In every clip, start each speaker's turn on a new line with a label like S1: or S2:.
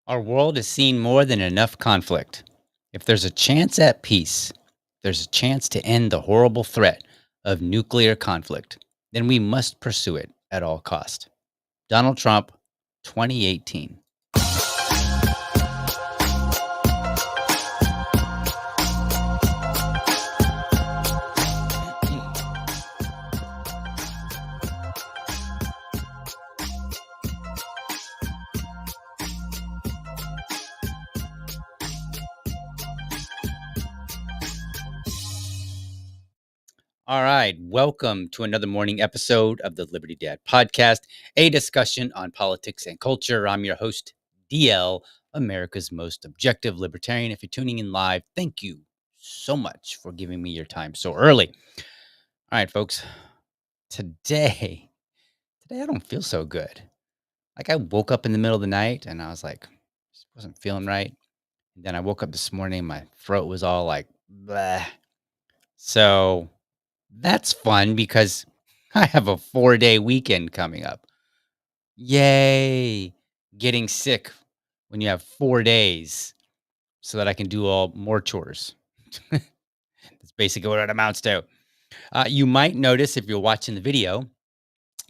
S1: Our world has seen more than enough conflict. If there's a chance at peace, there's a chance to end the horrible threat of nuclear conflict, then we must pursue it at all cost. Donald Trump, 2018. All right, welcome to another morning episode of the Liberty Dad podcast, a discussion on politics and culture. I'm your host, DL, America's most objective libertarian. If you're tuning in live, thank you so much for giving me your time so early. All right, folks, today, today I don't feel so good. Like I woke up in the middle of the night and I was like, just wasn't feeling right. And then I woke up this morning, my throat was all like, bleh. So that's fun because I have a 4-day weekend coming up. Yay! Getting sick when you have 4 days so that I can do all more chores. That's basically what it amounts to. You might notice if you're watching the video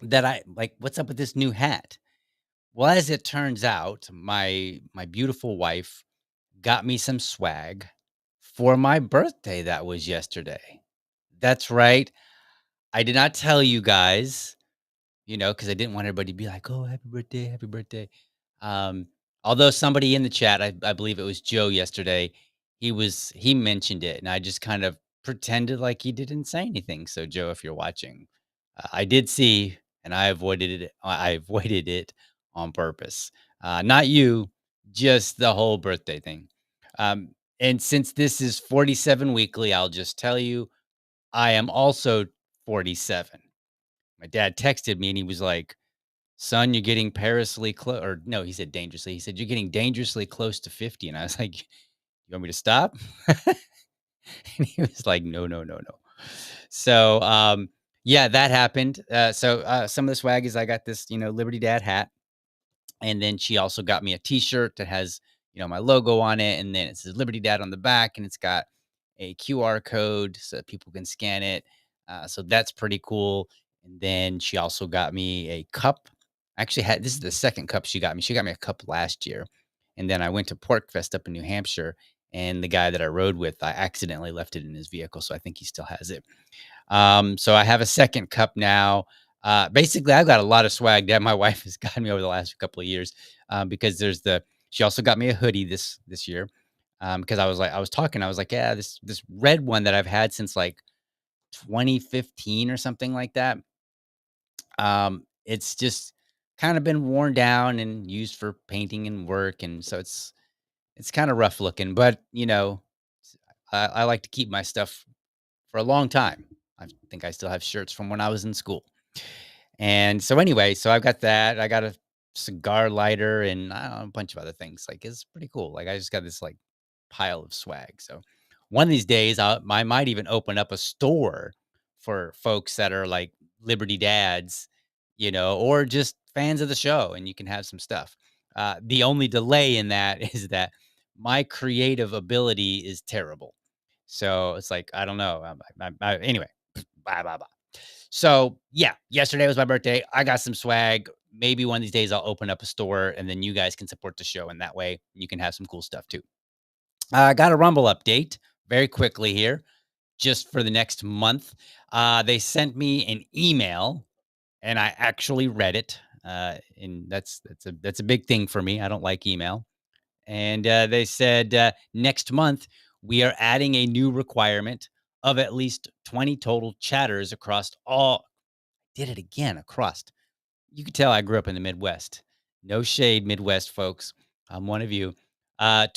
S1: that I like, what's up with this new hat? Well, as it turns out, my beautiful wife got me some swag for my birthday that was yesterday. That's right. I did not tell you guys, because I didn't want everybody to be like, "Oh, happy birthday, happy birthday." Um, Although somebody in the chat, I believe it was Joe yesterday, he mentioned it, and I just kind of pretended like he didn't say anything. So, Joe, if you're watching, I did see, and I avoided it. I avoided it on purpose. Not you, just the whole birthday thing. And since this is 47 weekly, I'll just tell you, I am also 47. My dad texted me and he was like, "Son, you're getting perilously close." Or no, he said dangerously. He said, "You're getting dangerously close to 50." And I was like, "You want me to stop?" And he was like, "No, no, no, no." So, yeah, that happened. Some of the swag is I got this, Liberty Dad hat. And then she also got me a t-shirt that has, my logo on it. And then it says Liberty Dad on the back. And it's got a QR code so that people can scan it. So that's pretty cool. And then she also got me a cup. Actually, this is the second cup she got me. She got me a cup last year. And then I went to Pork Fest up in New Hampshire. And the guy that I rode with, I accidentally left it in his vehicle. So I think he still has it. So I have a second cup now. Basically, I've got a lot of swag that my wife has gotten me over the last couple of years, because she also got me a hoodie this year, because I was talking, I was like, yeah, this red one that I've had since like 2015 or something like that. It's just kind of been worn down and used for painting and work, and so it's kind of rough looking, but I like to keep my stuff for a long time. I think I still have shirts from when I was in school. And so anyway, so I've got that. I got a cigar lighter and I don't know, a bunch of other things. Like it's pretty cool. Like I just got this like pile of swag. So one of these days, I might even open up a store for folks that are like Liberty Dads, or just fans of the show, and you can have some stuff. The only delay in that is that my creative ability is terrible. So it's like, I don't know. Anyway, blah, blah, blah. So yeah, yesterday was my birthday. I got some swag. Maybe one of these days I'll open up a store and then you guys can support the show. And that way you can have some cool stuff too. I got a Rumble update very quickly here, just for the next month. They sent me an email and I actually read it. And that's a big thing for me. I don't like email. And they said next month we are adding a new requirement of at least 20 total chatters across all. Did it again across. You could tell I grew up in the Midwest. No shade, Midwest folks. I'm one of you. 20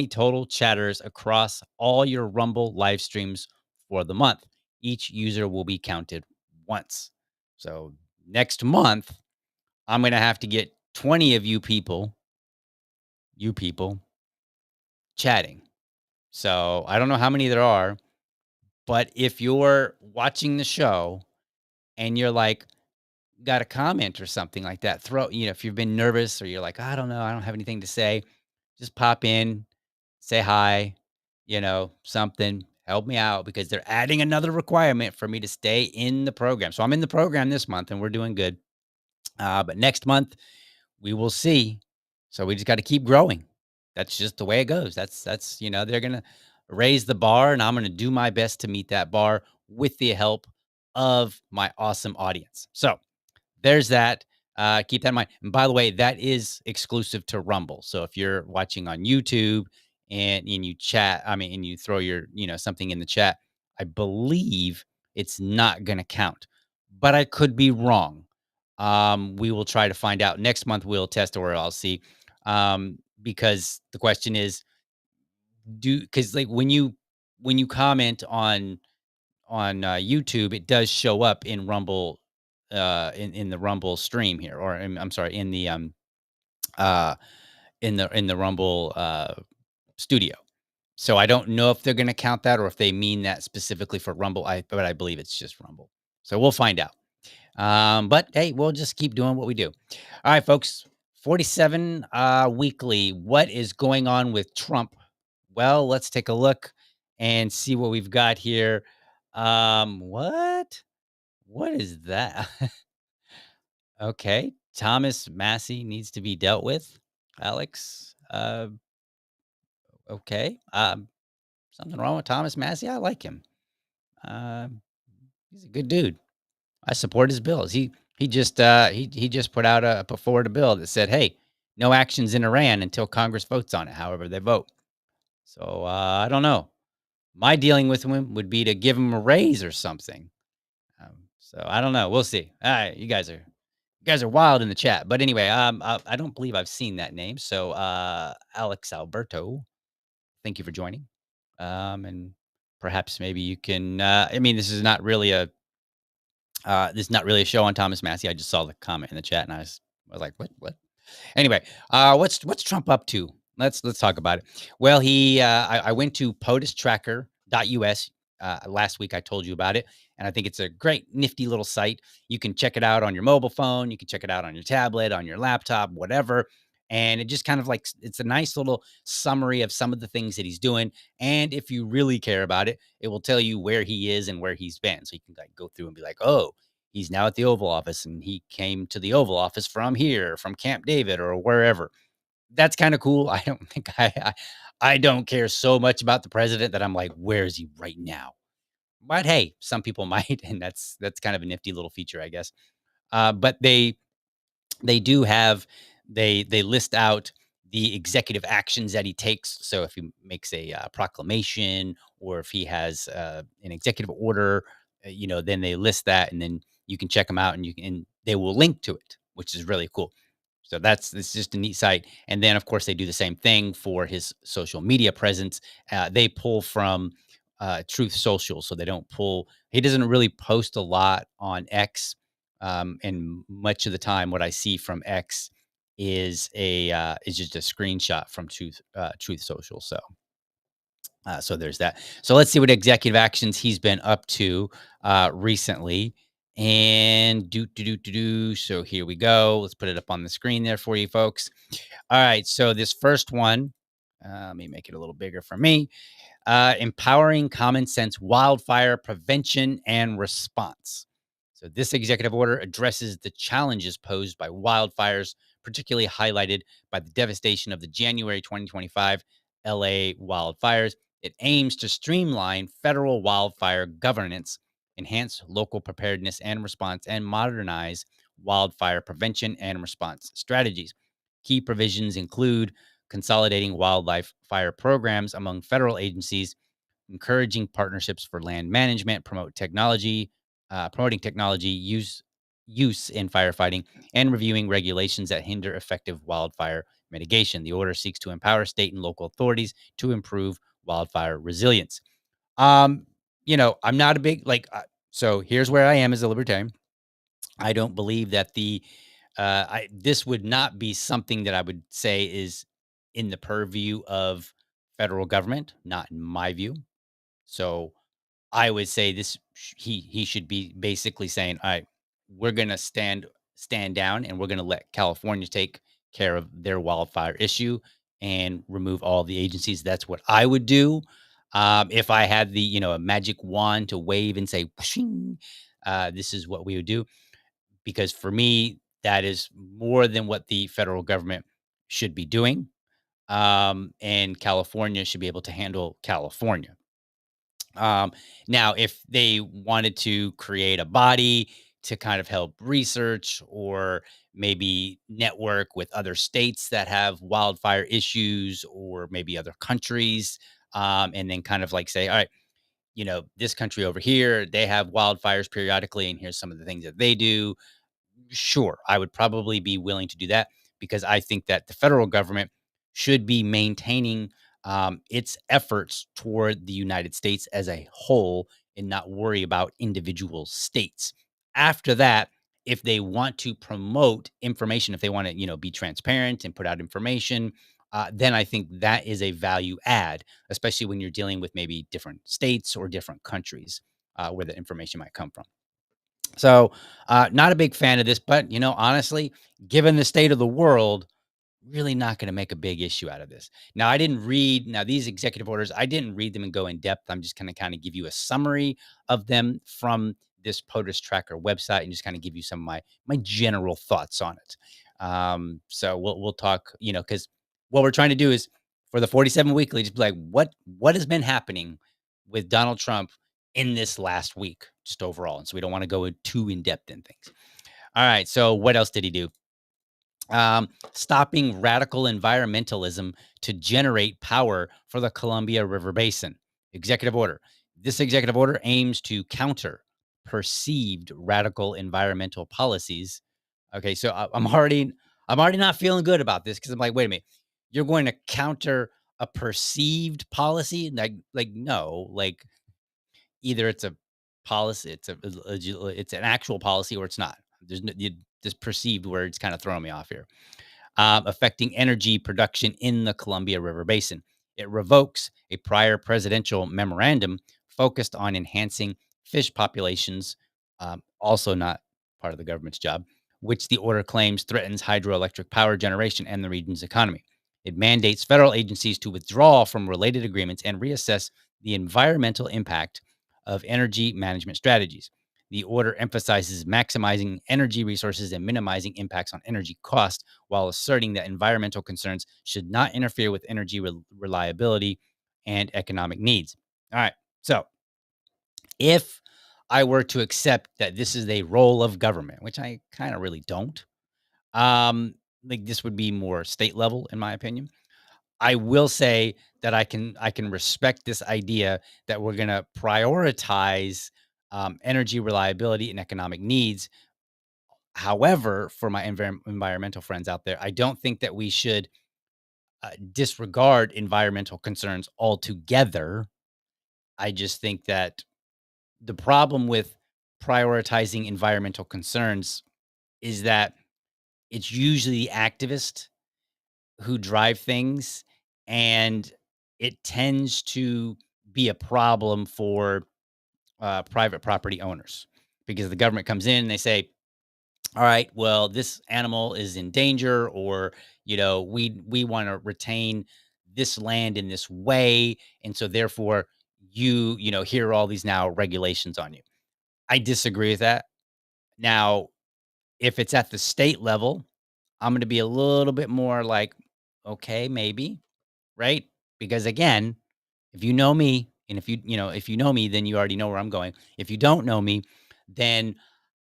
S1: total chatters across all your Rumble live streams for the month. Each user will be counted once. So next month, I'm going to have to get 20 of you people chatting. So I don't know how many there are, but if you're watching the show and you're like, got a comment or something like that, if you've been nervous or you're like, I don't know, I don't have anything to say, just pop in, say hi, something, help me out because they're adding another requirement for me to stay in the program. So I'm in the program this month and we're doing good. But next month we will see. So we just got to keep growing. That's just the way it goes. They're going to raise the bar and I'm going to do my best to meet that bar with the help of my awesome audience. So there's that. Keep that in mind. And by the way, that is exclusive to Rumble. So if you're watching on YouTube and you chat, and you throw your, something in the chat, I believe it's not going to count, but I could be wrong. We will try to find out next month. We'll test or I'll see. Because the question is, because like when you comment on YouTube, it does show up in Rumble, in the Rumble stream here, or I'm sorry, uh, in the Rumble studio. So I don't know if they're going to count that or if they mean that specifically for Rumble. But I believe it's just Rumble. So we'll find out. But hey, we'll just keep doing what we do. All right, folks. 47 weekly. What is going on with Trump? Well, let's take a look and see what we've got here. What? What is that? Okay. Thomas Massey needs to be dealt with. Alex. Okay. Something wrong with Thomas Massey? I like him. Um, he's a good dude. I support his bills. He just put forward a bill that said, "Hey, no actions in Iran until Congress votes on it, however they vote." So I don't know. My dealing with him would be to give him a raise or something. So I don't know. We'll see. All right, you guys are wild in the chat. But anyway, I don't believe I've seen that name. So Alex Alberto, thank you for joining. And perhaps maybe you can. This is not really a show on Thomas Massey. I just saw the comment in the chat, and I was like, what? Anyway, what's Trump up to? Let's talk about it. Well, I went to POTUStracker.us last week. I told you about it, and I think it's a great, nifty little site. You can check it out on your mobile phone. You can check it out on your tablet, on your laptop, whatever. And it just kind of like it's a nice little summary of some of the things that he's doing. And if you really care about it, it will tell you where he is and where he's been. So you can like go through and be like, oh, he's now at the Oval Office and he came to the Oval Office from here, from Camp David or wherever. That's kind of cool. I don't think I don't care so much about the president that I'm like, where is he right now? But hey, some people might, and that's kind of a nifty little feature, I guess. But they do have they list out the executive actions that he takes. So if he makes a proclamation or if he has an executive order, then they list that, and then you can check them out, and they will link to it, which is really cool. So it's just a neat site. And then of course they do the same thing for his social media presence. They pull from Truth Social, so they don't pull. He doesn't really post a lot on X, and much of the time, what I see from X is just a screenshot from Truth Social. So So there's that. So let's see what executive actions he's been up to recently. And do. So here we go. Let's put it up on the screen there for you folks. All right. So this first one, let me make it a little bigger for me. Empowering common sense wildfire prevention and response. So, this executive order addresses the challenges posed by wildfires, particularly highlighted by the devastation of the January 2025 LA wildfires. It aims to streamline federal wildfire governance, enhance local preparedness and response, and modernize wildfire prevention and response strategies. Key provisions include consolidating wildlife fire programs among federal agencies, encouraging partnerships for land management, promoting technology use in firefighting, and reviewing regulations that hinder effective wildfire mitigation. The order seeks to empower state and local authorities to improve wildfire resilience. Um, I'm not a big so here's where I am as a libertarian. I don't believe that this would not be something that I would say is in the purview of federal government, not in my view. So I would say he should be basically saying, "All right, we're gonna stand down and we're gonna let California take care of their wildfire issue and remove all the agencies." That's what I would do. If I had a magic wand to wave and say, "Whooshing," this is what we would do. Because for me, that is more than what the federal government should be doing. And California should be able to handle California. Um, Now, if they wanted to create a body to kind of help research or maybe network with other states that have wildfire issues or maybe other countries, and then kind of like say, all right, this country over here, they have wildfires periodically, and here's some of the things that they do. Sure, I would probably be willing to do that because I think that the federal government should be maintaining its efforts toward the United States as a whole and not worry about individual states. After that, if they want to promote information, if they want to, be transparent and put out information, then I think that is a value add, especially when you're dealing with maybe different states or different countries where the information might come from. So, not a big fan of this, but honestly, given the state of the world, really not going to make a big issue out of this. Now, I didn't read now these executive orders. I didn't read them and go in depth. I'm just going to kind of give you a summary of them from this POTUS tracker website and just kind of give you some of my general thoughts on it. So we'll talk, because what we're trying to do is for the 47 weekly, just be like, what has been happening with Donald Trump in this last week, just overall. And so we don't want to go too in depth in things. All right. So what else did he do? Stopping radical environmentalism to generate power for the Columbia River Basin. Executive order. This executive order aims to counter perceived radical environmental policies. Okay, so I'm already not feeling good about this because I'm like, wait a minute, you're going to counter a perceived policy? Like no, like either it's a policy, it's an actual policy, or it's not. There's no, this perceived where it's kind of throwing me off here. Affecting energy production in the Columbia River Basin. It revokes a prior presidential memorandum focused on enhancing fish populations, also not part of the government's job, which the order claims threatens hydroelectric power generation and the region's economy. It mandates federal agencies to withdraw from related agreements and reassess the environmental impact of energy management strategies. The order emphasizes maximizing energy resources and minimizing impacts on energy cost while asserting that environmental concerns should not interfere with energy reliability and economic needs. All right. So, if I were to accept that this is a role of government, which I kind of really don't, like this would be more state level, in my opinion. I will say that I can respect this idea that we're going to prioritize energy reliability and economic needs. However, for my environmental friends out there, I don't think that we should disregard environmental concerns altogether. I just think that the problem with prioritizing environmental concerns is that it's usually the activists who drive things, and it tends to be a problem for private property owners because the government comes in and they say, all right, well, this animal is in danger, or we want to retain this land in this way, and so therefore here are all these now regulations on you. I disagree with that. Now, if it's at the state level, I'm going to be a little bit more like, okay, maybe, right? Because again, if you know me, and if you know me, then you already know where I'm going. If you don't know me, then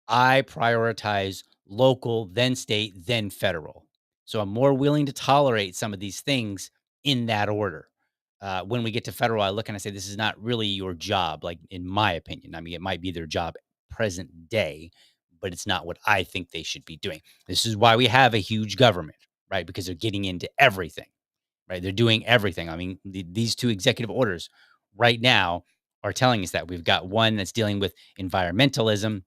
S1: I prioritize local, then state, then federal. So I'm more willing to tolerate some of these things in that order. When we get to federal, I look and I say, this is not really your job, like in my opinion. I mean, it might be their job present day, but it's not what I think they should be doing. This is why we have a huge government, right? Because they're getting into everything, right? They're doing everything. I mean, these two executive orders right now are telling us that we've got one that's dealing with environmentalism,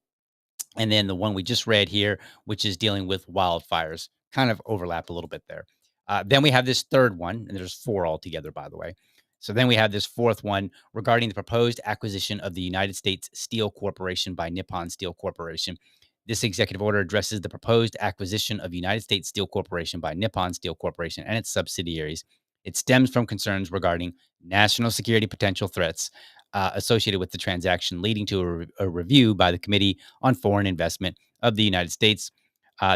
S1: and then the one we just read here, which is dealing with wildfires, kind of overlap a little bit there. Then we have this third one, and there's four altogether, by the way. So then we have this fourth one regarding the proposed acquisition of the United States Steel Corporation by Nippon Steel Corporation. This executive order addresses the proposed acquisition of United States Steel Corporation by Nippon Steel Corporation and its subsidiaries. It stems from concerns regarding national security potential threats associated with the transaction, leading to a review by the Committee on Foreign Investment of the United States.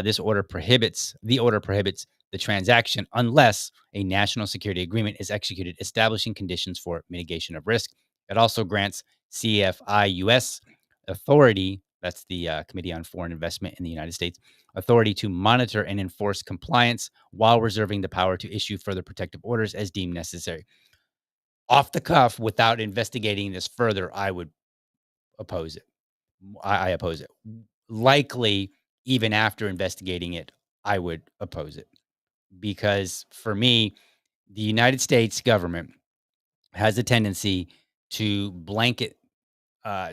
S1: This order prohibits the transaction unless a national security agreement is executed, establishing conditions for mitigation of risk. It also grants CFIUS authority, that's the Committee on Foreign Investment in the United States, authority to monitor and enforce compliance while reserving the power to issue further protective orders as deemed necessary. Off the cuff, without investigating this further, I would oppose it. I oppose it. Likely, even after investigating it, I would oppose it because for me, the United States government has a tendency to blanket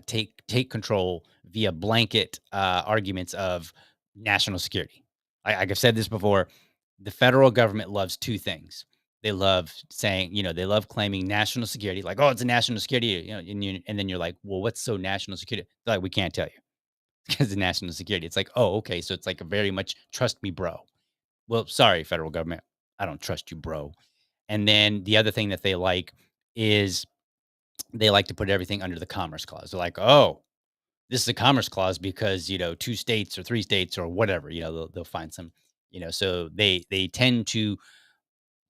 S1: take control via blanket arguments of national security. I've said this before. The federal government loves two things. They love saying, they love claiming national security, like, oh, it's a national security, and then you're like, well, what's so national security? They're like, we can't tell you because of national security. It's like, oh, okay, so it's like a very much trust me, bro. Well, sorry, federal government, I don't trust you, bro. And then the other thing that they like is they like to put everything under the Commerce Clause. They're like, oh, this is a Commerce Clause because, two states or three states or whatever, they'll find some, so they tend to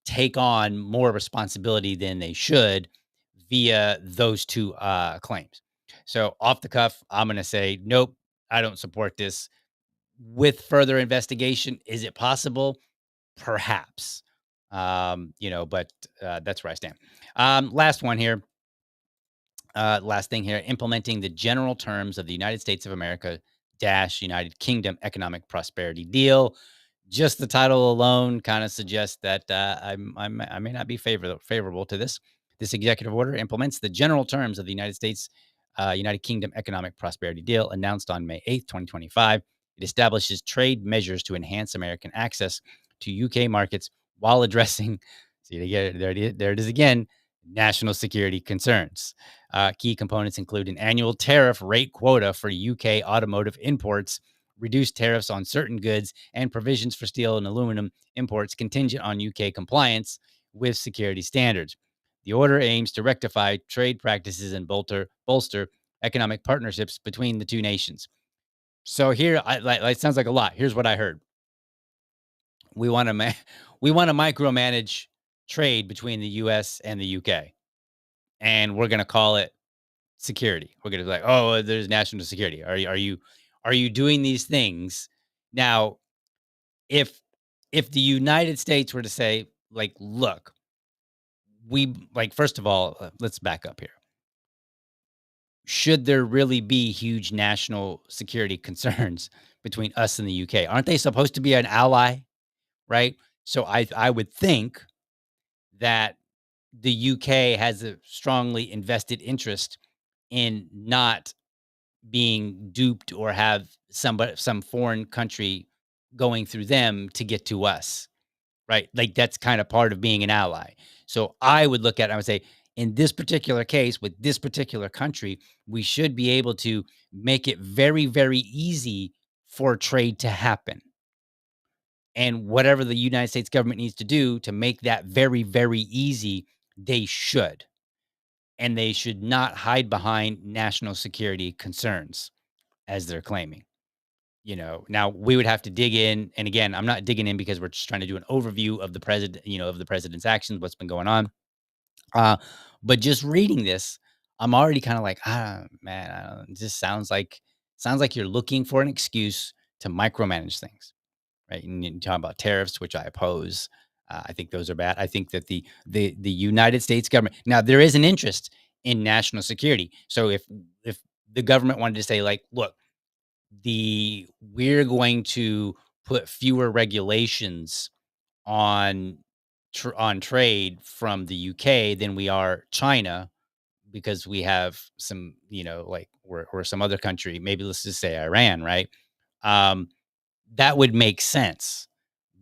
S1: take on more responsibility than they should via those two claims. So off the cuff, I'm going to say, nope, I don't support this. With further investigation, is it possible? Perhaps. But that's where I stand. Last one here. Last thing here, implementing the general terms of the United States of America dash United Kingdom Economic Prosperity Deal. Just the title alone kind of suggests that I may not be favorable to this. This executive order implements the general terms of the United States United Kingdom Economic Prosperity Deal announced on May 8th, 2025. It establishes trade measures to enhance American access to UK markets while addressing, see, there it is again, national security concerns. Key components include an annual tariff rate quota for UK automotive imports, reduced tariffs on certain goods, and provisions for steel and aluminum imports contingent on UK compliance with security standards. The order aims to rectify trade practices and bolster economic partnerships between the two nations. So here, it sounds like a lot. Here's what I heard: we want to we want to micromanage trade between the U.S. and the U.K., and we're going to call it security. We're going to be like, oh, there's national security. Are you doing these things now? If the United States were to say, like, look, we like, first of all, let's back up here. Should there really be huge national security concerns between us and the UK? Aren't they supposed to be an ally, right? So I would think that the UK has a strongly invested interest in not being duped or have some foreign country going through them to get to us, right? Like that's kind of part of being an ally. So I would look at it, I would say, in this particular case, with this particular country, we should be able to make it very, very easy for trade to happen. And whatever the United States government needs to do to make that very, very easy, they should. And they should not hide behind national security concerns as they're claiming. Now we would have to dig in. And again, I'm not digging in because we're just trying to do an overview of the president, of the president's actions, what's been going on. Uh, but just reading this, I'm already kind of like, man, I don't, it just sounds like you're looking for an excuse to micromanage things, right? And you talk about tariffs, which I oppose. I think those are bad. I think that the United States government, now there is an interest in national security. So if the government wanted to say like, look, we're going to put fewer regulations on on trade from the UK than we are China because we have some, like or some other country, maybe let's just say Iran, right? Um, that would make sense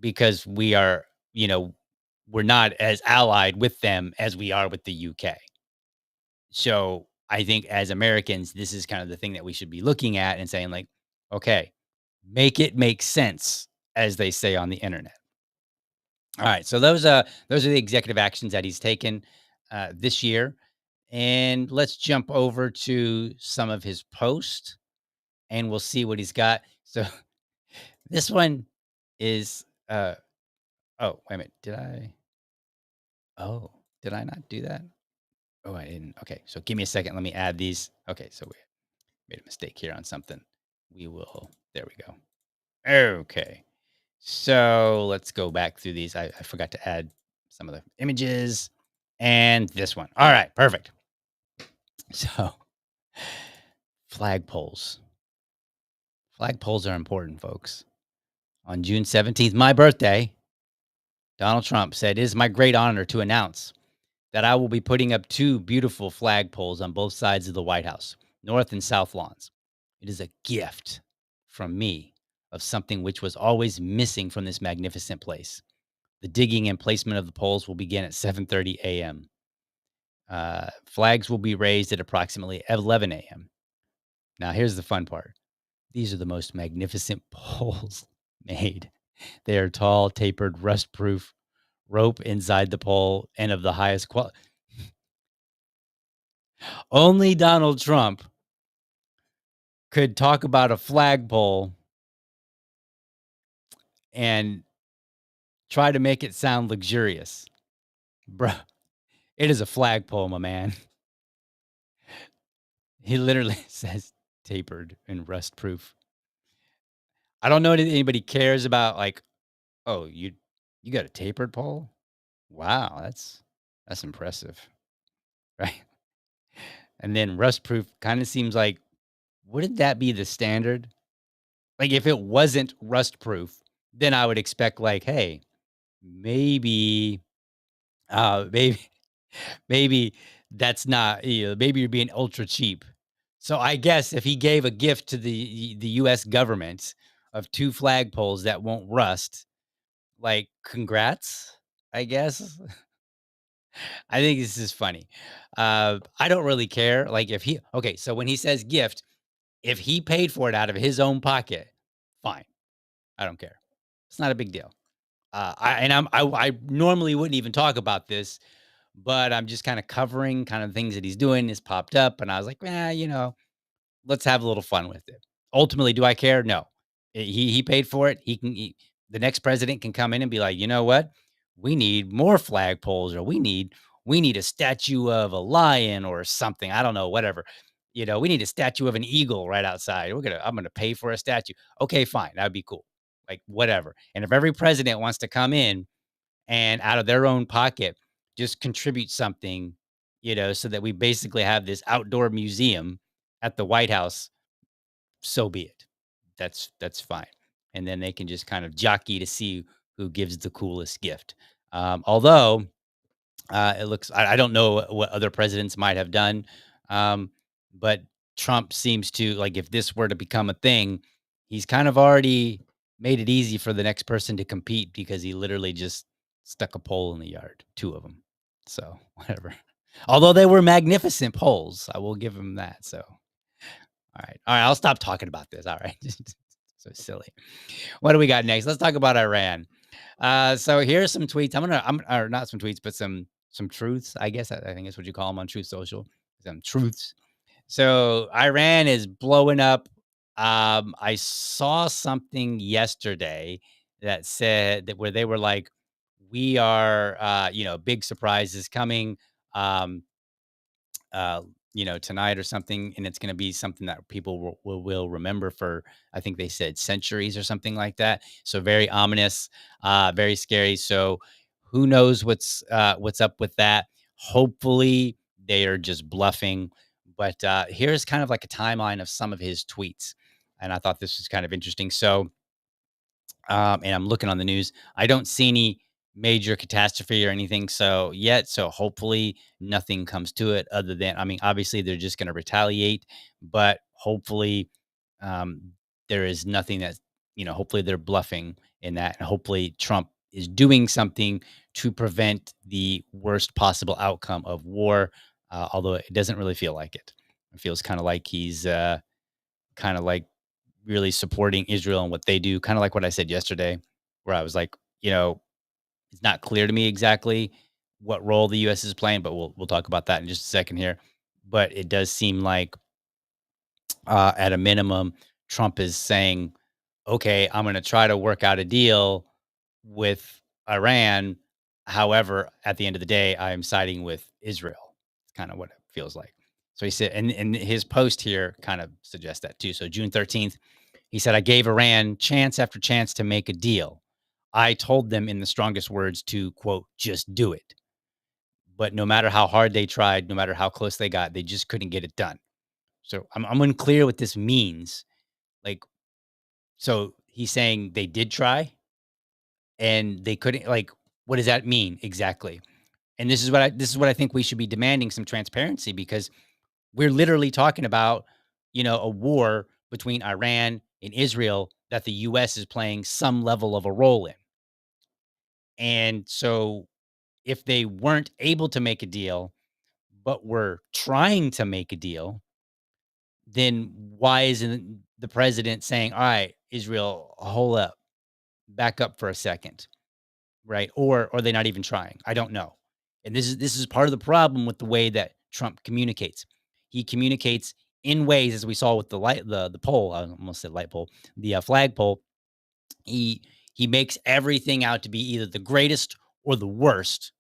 S1: because we're not as allied with them as we are with the UK. So I think as Americans, this is kind of the thing that we should be looking at and saying, like, okay, make it make sense, as they say on the internet. All right. So those are the executive actions that he's taken this year. And let's jump over to some of his posts and we'll see what he's got. So this one is oh, wait a minute. Did I not do that? Oh, I didn't. Okay. So give me a second. Let me add these. Okay. So we made a mistake here on something. There we go. Okay. So let's go back through these. I forgot to add some of the images and this one. All right. Perfect. So flagpoles. Flagpoles are important, folks. On June 17th, my birthday, Donald Trump said, "It is my great honor to announce that I will be putting up two beautiful flagpoles on both sides of the White House, north and south lawns. It is a gift from me of something which was always missing from this magnificent place. The digging and placement of the poles will begin at 7:30 a.m. Flags will be raised at approximately 11 a.m. Now, here's the fun part. These are the most magnificent poles made. They are tall, tapered, rust-proof, rope inside the pole, and of the highest quality. Only Donald Trump could talk about a flagpole and try to make it sound luxurious. Bruh, it is a flagpole, my man. He literally says tapered and rust-proof. I don't know if anybody cares about like, oh, you got a tapered pole? Wow, that's impressive, right? And then rust-proof kind of seems like, wouldn't that be the standard? Like if it wasn't rust-proof, then I would expect like, hey, maybe, maybe, maybe that's not, maybe you're being ultra cheap. So I guess if he gave a gift to the U.S. government of two flagpoles that won't rust, like, congrats, I guess. I think this is funny. I don't really care. Like, if he okay, so when he says gift, if he paid for it out of his own pocket, fine. I don't care. It's not a big deal. I normally wouldn't even talk about this, but I'm just kind of covering kind of things that he's doing. This popped up, and I was like, let's have a little fun with it. Ultimately, do I care? No. He paid for it. The next president can come in and be like, you know what? We need more flagpoles, or we need a statue of a lion or something. I don't know, whatever. We need a statue of an eagle right outside. I'm gonna pay for a statue. Okay, fine. That'd be cool. Like whatever. And if every president wants to come in and out of their own pocket just contribute something, so that we basically have this outdoor museum at the White House, so be it. That's fine. And then they can just kind of jockey to see who gives the coolest gift. Although it looks, I don't know what other presidents might have done, but Trump seems to like if this were to become a thing, he's kind of already made it easy for the next person to compete because he literally just stuck a pole in the yard, 2 of them. So, whatever. Although they were magnificent poles, I will give him that, so, alright. Alright, I'll stop talking about this, alright? So silly. What do we got next? Let's talk about Iran. So here's some tweets. I'm or not some tweets, but some truths, I guess I think is what you call them on Truth Social. Some truths. So Iran is blowing up. I saw something yesterday that said that where they were like, "We are, big surprise is coming." Um, tonight or something, and it's going to be something that people will remember for, I think they said centuries or something like that. So very ominous, very scary. So who knows what's up with that? Hopefully they are just bluffing. But here's kind of like a timeline of some of his tweets, and I thought this was kind of interesting. So and I'm looking on the news. I don't see any major catastrophe or anything so yet. So hopefully nothing comes to it other than, I mean, obviously they're just going to retaliate, but hopefully um, there is nothing that's, hopefully they're bluffing in that. And hopefully Trump is doing something to prevent the worst possible outcome of war. Although it doesn't really feel like it. It feels kind of like he's kind of like really supporting Israel and what they do, kind of like what I said yesterday, where I was like, it's not clear to me exactly what role the US is playing, but we'll talk about that in just a second here. But it does seem like at a minimum, Trump is saying, okay, I'm going to try to work out a deal with Iran. However, at the end of the day, I'm siding with Israel. It's kind of what it feels like. So he said, and his post here kind of suggests that too. So June 13th, he said, I gave Iran chance after chance to make a deal. I told them in the strongest words to, quote, just do it. But no matter how hard they tried, no matter how close they got, they just couldn't get it done. So I'm unclear what this means. Like, so he's saying they did try and they couldn't, like, what does that mean exactly? And this is what I think we should be demanding some transparency, because we're literally talking about, a war between Iran and Israel that the US is playing some level of a role in. And so if they weren't able to make a deal, but were trying to make a deal, then why isn't the president saying, "All right, Israel, hold up, back up for a second," right? Or are they not even trying? I don't know. And this is part of the problem with the way that Trump communicates. He communicates in ways, as we saw with the poll. I almost said light poll, the flag poll. He he makes everything out to be either the greatest or the worst,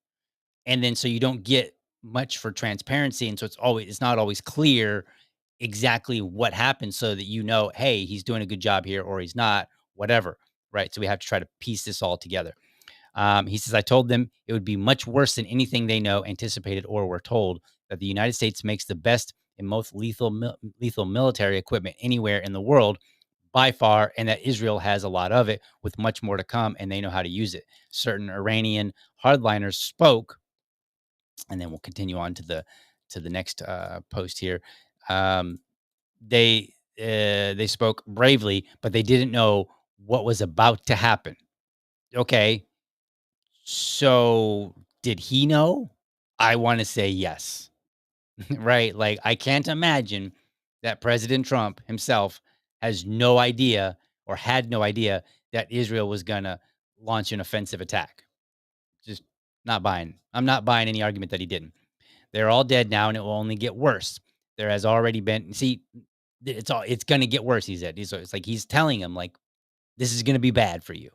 S1: and then so you don't get much for transparency, and so it's not always clear exactly what happened, so that hey, he's doing a good job here or he's not, whatever, right? So we have to try to piece this all together. He says, I told them it would be much worse than anything they know, anticipated, or were told, that the United States makes the best and most lethal military equipment anywhere in the world by far, and that Israel has a lot of it with much more to come, and they know how to use it. Certain Iranian hardliners spoke, and then we'll continue on to the next post here. Um, they spoke bravely, but they didn't know what was about to happen. Okay, so did he know? I want to say yes. Right? Like, I can't imagine that President Trump himself has no idea, or had no idea, that Israel was gonna launch an offensive attack. Just not buying. I'm not buying any argument that he didn't. They're all dead now, and it will only get worse. There has already been, see, it's gonna get worse, he said. It's like he's telling him, like, this is gonna be bad for you.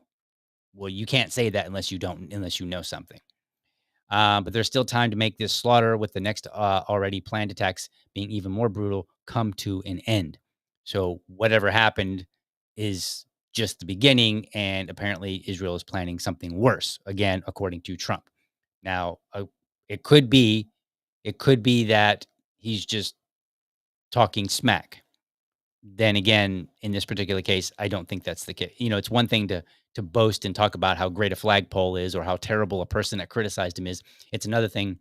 S1: Well, you can't say that unless you know something. But there's still time to make this slaughter, with the next already planned attacks being even more brutal, come to an end. So whatever happened is just the beginning, and apparently Israel is planning something worse. Again, according to Trump. Now, it could be, that he's just talking smack. Then again, in this particular case, I don't think that's the case. It's one thing to boast and talk about how great a flagpole is, or how terrible a person that criticized him is. It's another thing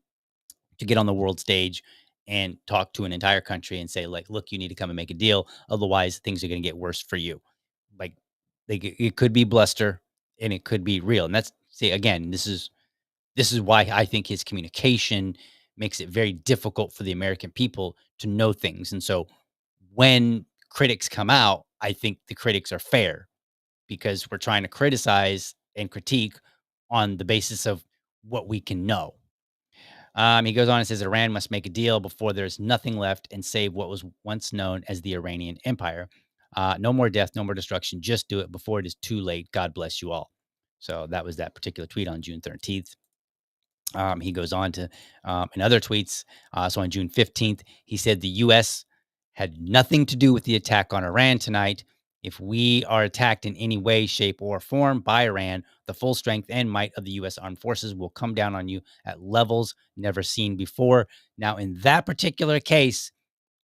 S1: to get on the world stage and talk to an entire country and say, like, look, you need to come and make a deal. Otherwise, things are going to get worse for you. Like, it could be bluster, and it could be real. And that's, see, again, this is This is why I think his communication makes it very difficult for the American people to know things. And so when critics come out, I think the critics are fair because we're trying to criticize and critique on the basis of what we can know. He goes on and says Iran must make a deal before there's nothing left and save what was once known as the Iranian Empire. No more death, no more destruction. Just do it before it is too late. God bless you all. So that was that particular tweet on June 13th. He goes on to in other tweets. So on June 15th, he said the U.S. had nothing to do with the attack on Iran tonight. If we are attacked in any way, shape, or form by Iran, the full strength and might of the U.S. armed forces will come down on you at levels never seen before. Now, in that particular case,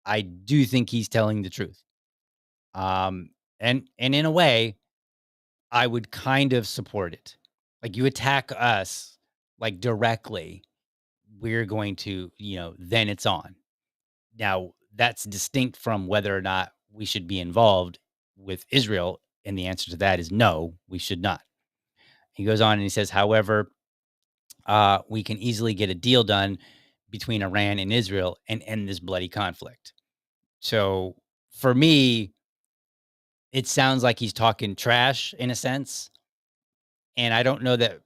S1: I do think he's telling the truth. And in a way, I would kind of support it. Like you attack us like directly, we're going to, then it's on. Now, that's distinct from whether or not we should be involved with Israel. And the answer to that is no, we should not. He goes on and he says, however, we can easily get a deal done between Iran and Israel and end this bloody conflict. So for me, it sounds like he's talking trash in a sense. And I don't know that,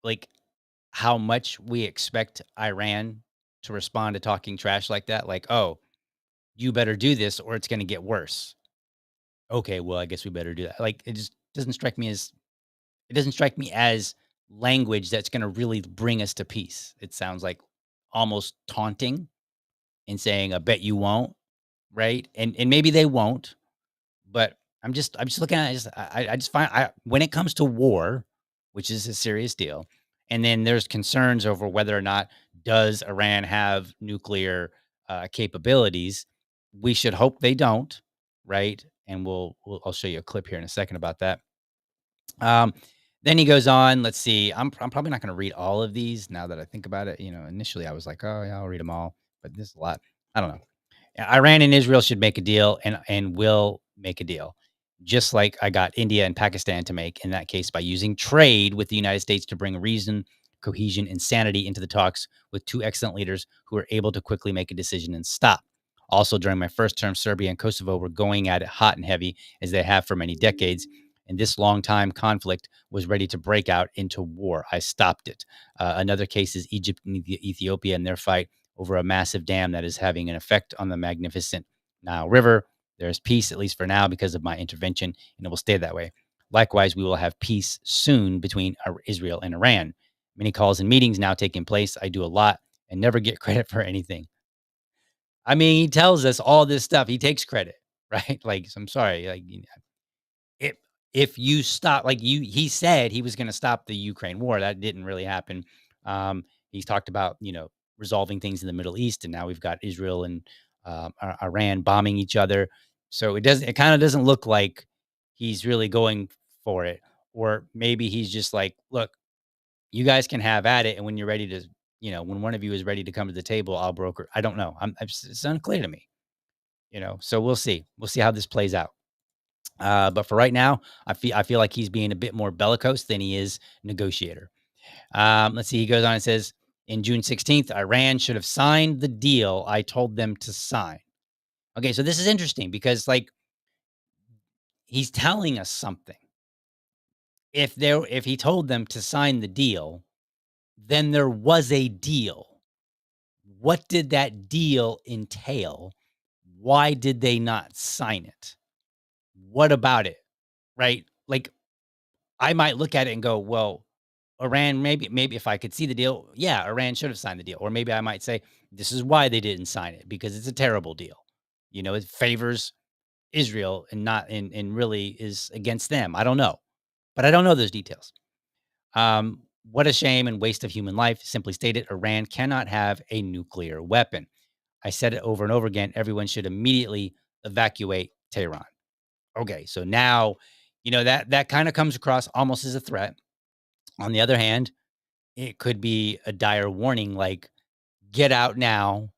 S1: like, how much we expect Iran to respond to talking trash like that. Like, oh, you better do this or it's going to get worse. Okay, well, I guess we better do that. Like, it just doesn't strike me as language that's going to really bring us to peace. It sounds like almost taunting and saying, "I bet you won't," right? And maybe they won't, but I'm just looking at it. I just find when it comes to war, which is a serious deal, and then there's concerns over whether or not does Iran have nuclear capabilities. We should hope they don't, right? And I'll show you a clip here in a second about that. Um, then he goes on. Let's see. I'm probably not going to read all of these now that I think about it. Initially I was like, oh yeah, I'll read them all, but this is a lot. I don't know. Iran and Israel should make a deal and will make a deal. Just like I got India and Pakistan to make in that case by using trade with the United States to bring reason, cohesion, and sanity into the talks with two excellent leaders who were able to quickly make a decision and stop. Also, during my first term, Serbia and Kosovo were going at it hot and heavy as they have for many decades. And this long time conflict was ready to break out into war. I stopped it. Another case is Egypt and Ethiopia and their fight over a massive dam that is having an effect on the magnificent Nile River. There is peace, at least for now, because of my intervention, and it will stay that way. Likewise, we will have peace soon between Israel and Iran. Many calls and meetings now taking place. I do a lot and never get credit for anything. I mean, he tells us all this stuff. He takes credit, right? Like, I'm sorry. Like, if if you stop, like he said he was going to stop the Ukraine war. That didn't really happen. He's talked about resolving things in the Middle East, and now we've got Israel and Iran bombing each other. So it kind of doesn't look like he's really going for it, or maybe he's just like, look, you guys can have at it, and when you're ready to, when one of you is ready to come to the table, I'll broker. I don't know. It's unclear to me. So we'll see. We'll see how this plays out. But for right now, I feel like he's being a bit more bellicose than he is negotiator. Let's see. He goes on and says, in June 16th, Iran should have signed the deal I told them to sign. Okay, so this is interesting because like he's telling us something. If he told them to sign the deal, then there was a deal. What did that deal entail? Why did they not sign it? What about it? Right? Like I might look at it and go, well, Iran, maybe if I could see the deal, yeah, Iran should have signed the deal. Or maybe I might say, this is why they didn't sign it, because it's a terrible deal. It favors Israel and not and really is against them. I don't know. But I don't know those details. What a shame and waste of human life. Simply stated, Iran cannot have a nuclear weapon. I said it over and over again. Everyone should immediately evacuate Tehran. Okay, so now, that kind of comes across almost as a threat. On the other hand, it could be a dire warning, like, get out now.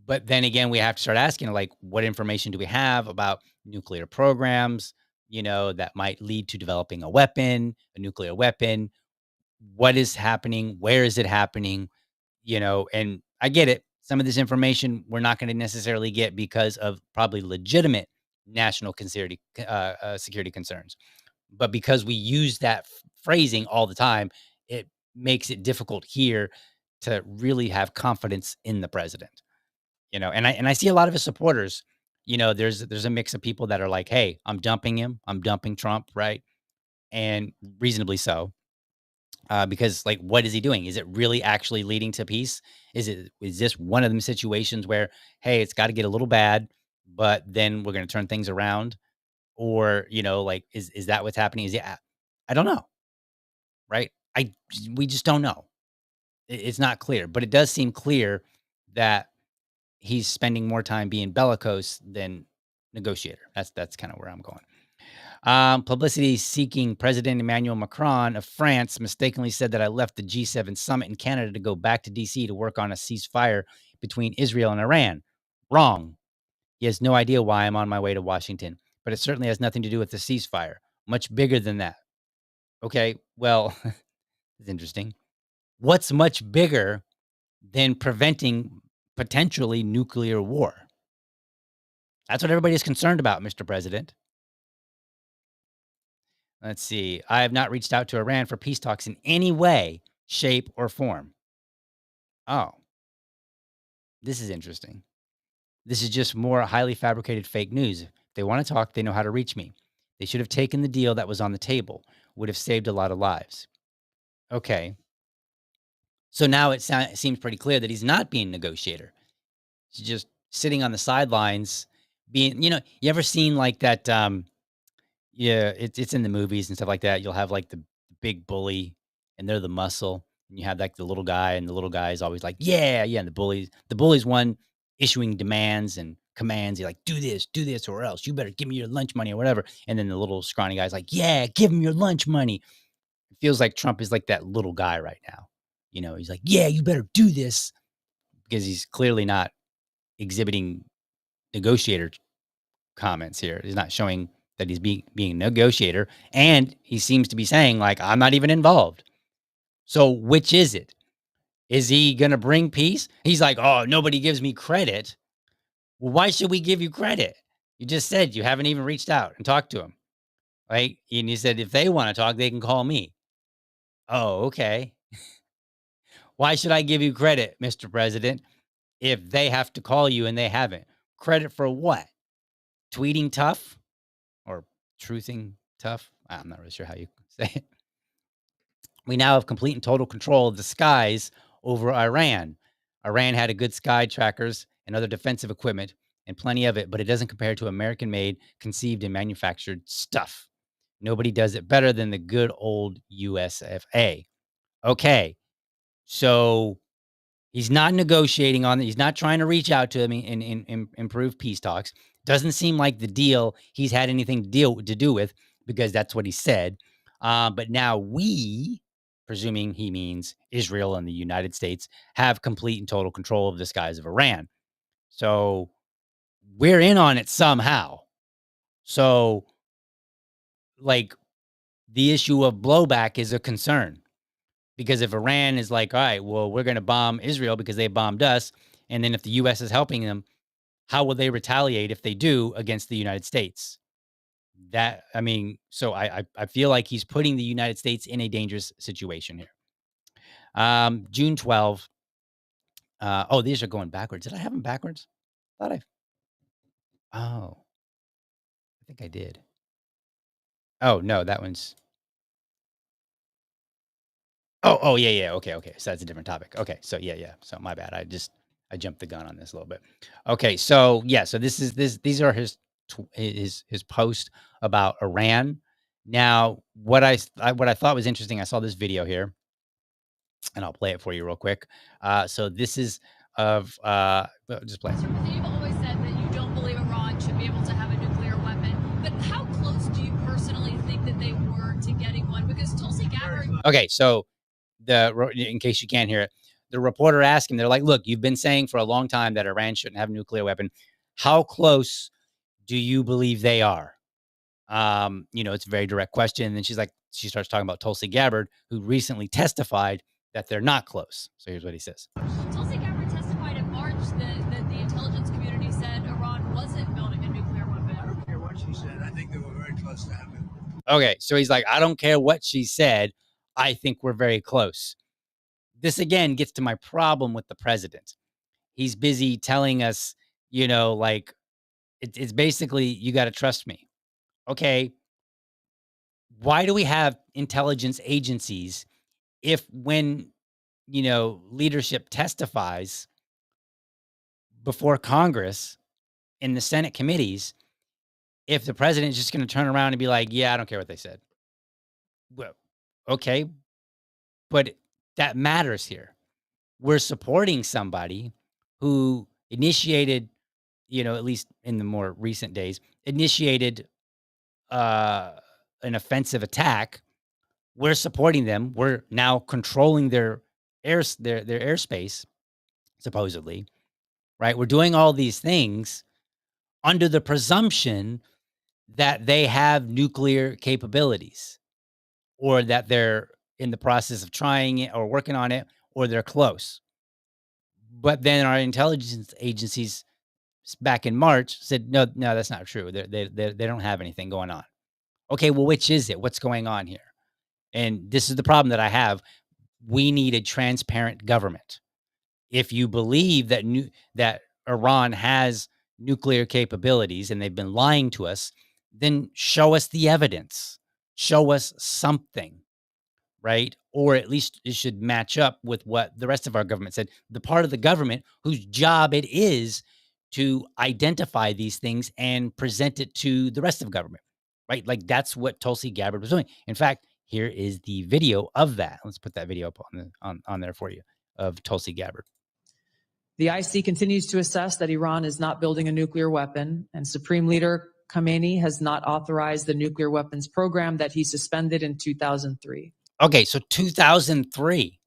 S1: But then again, we have to start asking, like, what information do we have about nuclear programs, that might lead to developing a nuclear weapon? what is happening, where is it happening, and I get it. Some of this information we're not going to necessarily get because of probably legitimate national security concerns. But because we use that phrasing all the time, it makes it difficult here to really have confidence in the president. And I see a lot of his supporters. There's a mix of people that are like, "Hey, I'm dumping him. I'm dumping Trump," right? And reasonably so, because like, what is he doing? Is it really actually leading to peace? Is this one of them situations where, hey, it's got to get a little bad, but then we're going to turn things around, or like, is that what's happening? I don't know, right? I We just don't know. It's not clear, but it does seem clear that he's spending more time being bellicose than negotiator. That's kind of where I'm going. Publicity seeking President Emmanuel Macron of France mistakenly said that I left the G7 summit in Canada to go back to DC to work on a ceasefire between Israel and Iran. Wrong. He has no idea why I'm on my way to Washington, but it certainly has nothing to do with the ceasefire. Much bigger than that. Okay, well, it's interesting. What's much bigger than preventing potentially nuclear war? That's what everybody's concerned about, Mr. President. Let's see. I have not reached out to Iran for peace talks in any way, shape, or form. Oh, this is interesting. This is just more highly fabricated fake news. If they want to talk, they know how to reach me. They should have taken the deal that was on the table, would have saved a lot of lives. Okay. So now seems pretty clear that he's not being negotiator. He's just sitting on the sidelines being, you ever seen like that yeah, it's in the movies and stuff like that. You'll have, like, the big bully, and they're the muscle, and you have, like, the little guy, and the little guy is always like, "Yeah, yeah," and the bully's one issuing demands and commands. He's like, do this, or else. You better give me your lunch money," or whatever, and then the little scrawny guy's like, "Yeah, give him your lunch money." It feels like Trump is like that little guy right now. He's like, "Yeah, you better do this," because he's clearly not exhibiting negotiator comments here. He's not showing that he's being a negotiator, and he seems to be saying like, "I'm not even involved." So which is it? Is he gonna bring peace? He's like, "Oh, nobody gives me credit." Well, why should we give you credit? You just said you haven't even reached out and talked to him, right? And you said if they want to talk, they can call me. Oh, okay. Why should I give you credit, Mr. President, if they have to call you and they haven't? Credit for what? Tweeting tough or truthing tough? I'm not really sure how you say it. We now have complete and total control of the skies over Iran. Iran had a good sky trackers and other defensive equipment and plenty of it, but it doesn't compare to American made, conceived, and manufactured stuff. Nobody does it better than the good old USFA. Okay. So he's not negotiating on it. He's not trying to reach out to him and improve peace talks. Doesn't seem like the deal he's had anything to do with, because that's what he said. But now we, presuming he means Israel and the United States, have complete and total control of the skies of Iran. So we're in on it somehow. So, like, the issue of blowback is a concern, because if Iran is like, all right, well, we're going to bomb Israel because they bombed us, and then if the U.S. is helping them, how will they retaliate if they do against the United States? So I feel like he's putting the United States in a dangerous situation here. June 12th. Oh, these are going backwards. Did I have them backwards? Thought I. Oh, I think I did. Oh no, that one's. Oh, yeah, yeah. Okay. So that's a different topic. Okay, so yeah. So my bad. I jumped the gun on this a little bit. Okay, so yeah, so these are his post about Iran. Now, what I thought was interesting, I saw this video here, and I'll play it for you real quick. So this is of just play.
S2: So you've always said that you don't believe Iran should be able to have a nuclear weapon, but how close do you personally think that they were to getting one? Because Tulsi Gabbard.
S1: Okay, so in case you can't hear it, the reporter asked him, they're like, "Look, you've been saying for a long time that Iran shouldn't have a nuclear weapon. How close do you believe they are?" It's a very direct question. And then she's like, she starts talking about Tulsi Gabbard, who recently testified that they're not close. So here's what he says.
S2: Tulsi Gabbard testified in March that the intelligence community said Iran wasn't building a nuclear weapon.
S3: I don't care what she said. I think they were very close to having it.
S1: Okay, so he's like, I don't care what she said. I think we're very close. This again gets to my problem with the president. He's busy telling us, like it's basically, you got to trust me. Okay, why do we have intelligence agencies if when, leadership testifies before Congress in the Senate committees, if the president is just going to turn around and be like, yeah, I don't care what they said. Well, okay, but that matters here. We're supporting somebody who initiated, at least in the more recent days, initiated an offensive attack. We're supporting them. We're now controlling their airspace, supposedly, right? We're doing all these things under the presumption that they have nuclear capabilities, or that they're in the process of trying it or working on it, or they're close. But then our intelligence agencies back in March said, no, that's not true. They don't have anything going on. Okay, well, which is it? What's going on here? And this is the problem that I have. We need a transparent government. If you believe that Iran has nuclear capabilities and they've been lying to us, then show us the evidence. Show us something, right? Or at least it should match up with what the rest of our government said. The part of the government whose job it is to identify these things and present it to the rest of government, right? Like that's what Tulsi Gabbard was doing. In fact, here is the video of that. Let's put that video up on there for you of Tulsi Gabbard.
S4: The IC continues to assess that Iran is not building a nuclear weapon, and Supreme Leader Khamenei has not authorized the nuclear weapons program that he suspended in 2003.
S1: Okay, so 2003.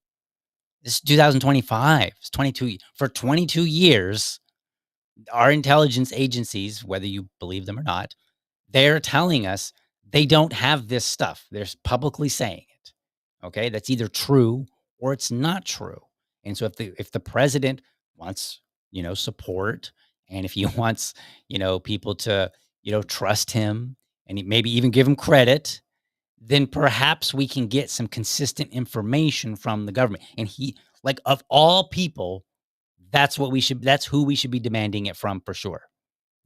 S1: This is 2025. It's 22. For 22 years, our intelligence agencies, whether you believe them or not, they're telling us they don't have this stuff. They're publicly saying it. Okay, that's either true or it's not true. And so if the president wants, support, and if he wants, people to, trust him and maybe even give him credit, then perhaps we can get some consistent information from the government. And like of all people, that's who we should be demanding it from for sure.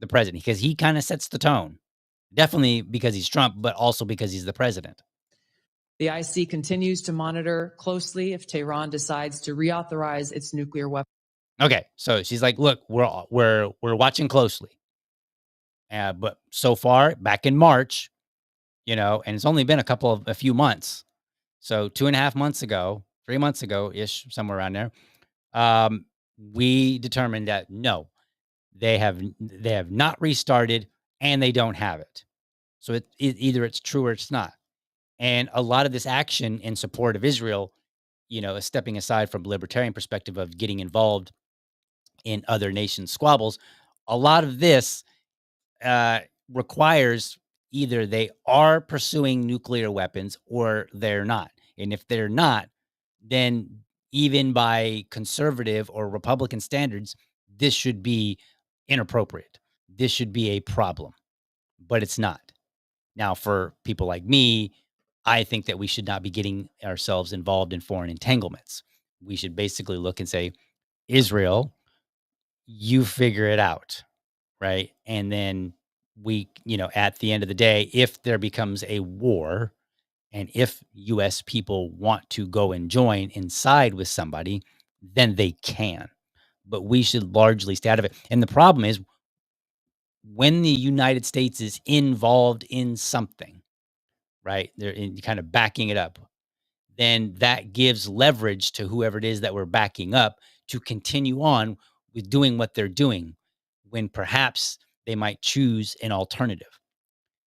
S1: The president, because he kind of sets the tone. Definitely because he's Trump, but also because he's the president.
S4: The IC continues to monitor closely if Tehran decides to reauthorize its nuclear weapon.
S1: Okay, so she's like, "Look, we're watching closely." But so far, back in March, and it's only been a few months. So 2.5 months ago, 3 months ago ish, somewhere around there, we determined that no, they have not restarted and they don't have it. So either it's true or it's not. And a lot of this action in support of Israel, is stepping aside from libertarian perspective of getting involved in other nations' squabbles. A lot of this requires either they are pursuing nuclear weapons or they're not. And if they're not, then even by conservative or Republican standards, this should be inappropriate. This should be a problem, but it's not. Now, for people like me, I think that we should not be getting ourselves involved in foreign entanglements. We should basically look and say, Israel, you figure it out, right? And then we, at the end of the day, if there becomes a war and if U.S. people want to go and join inside with somebody, then they can. But we should largely stay out of it. And the problem is when the United States is involved in something, right? They're kind of backing it up. Then that gives leverage to whoever it is that we're backing up to continue on with doing what they're doing when perhaps they might choose an alternative.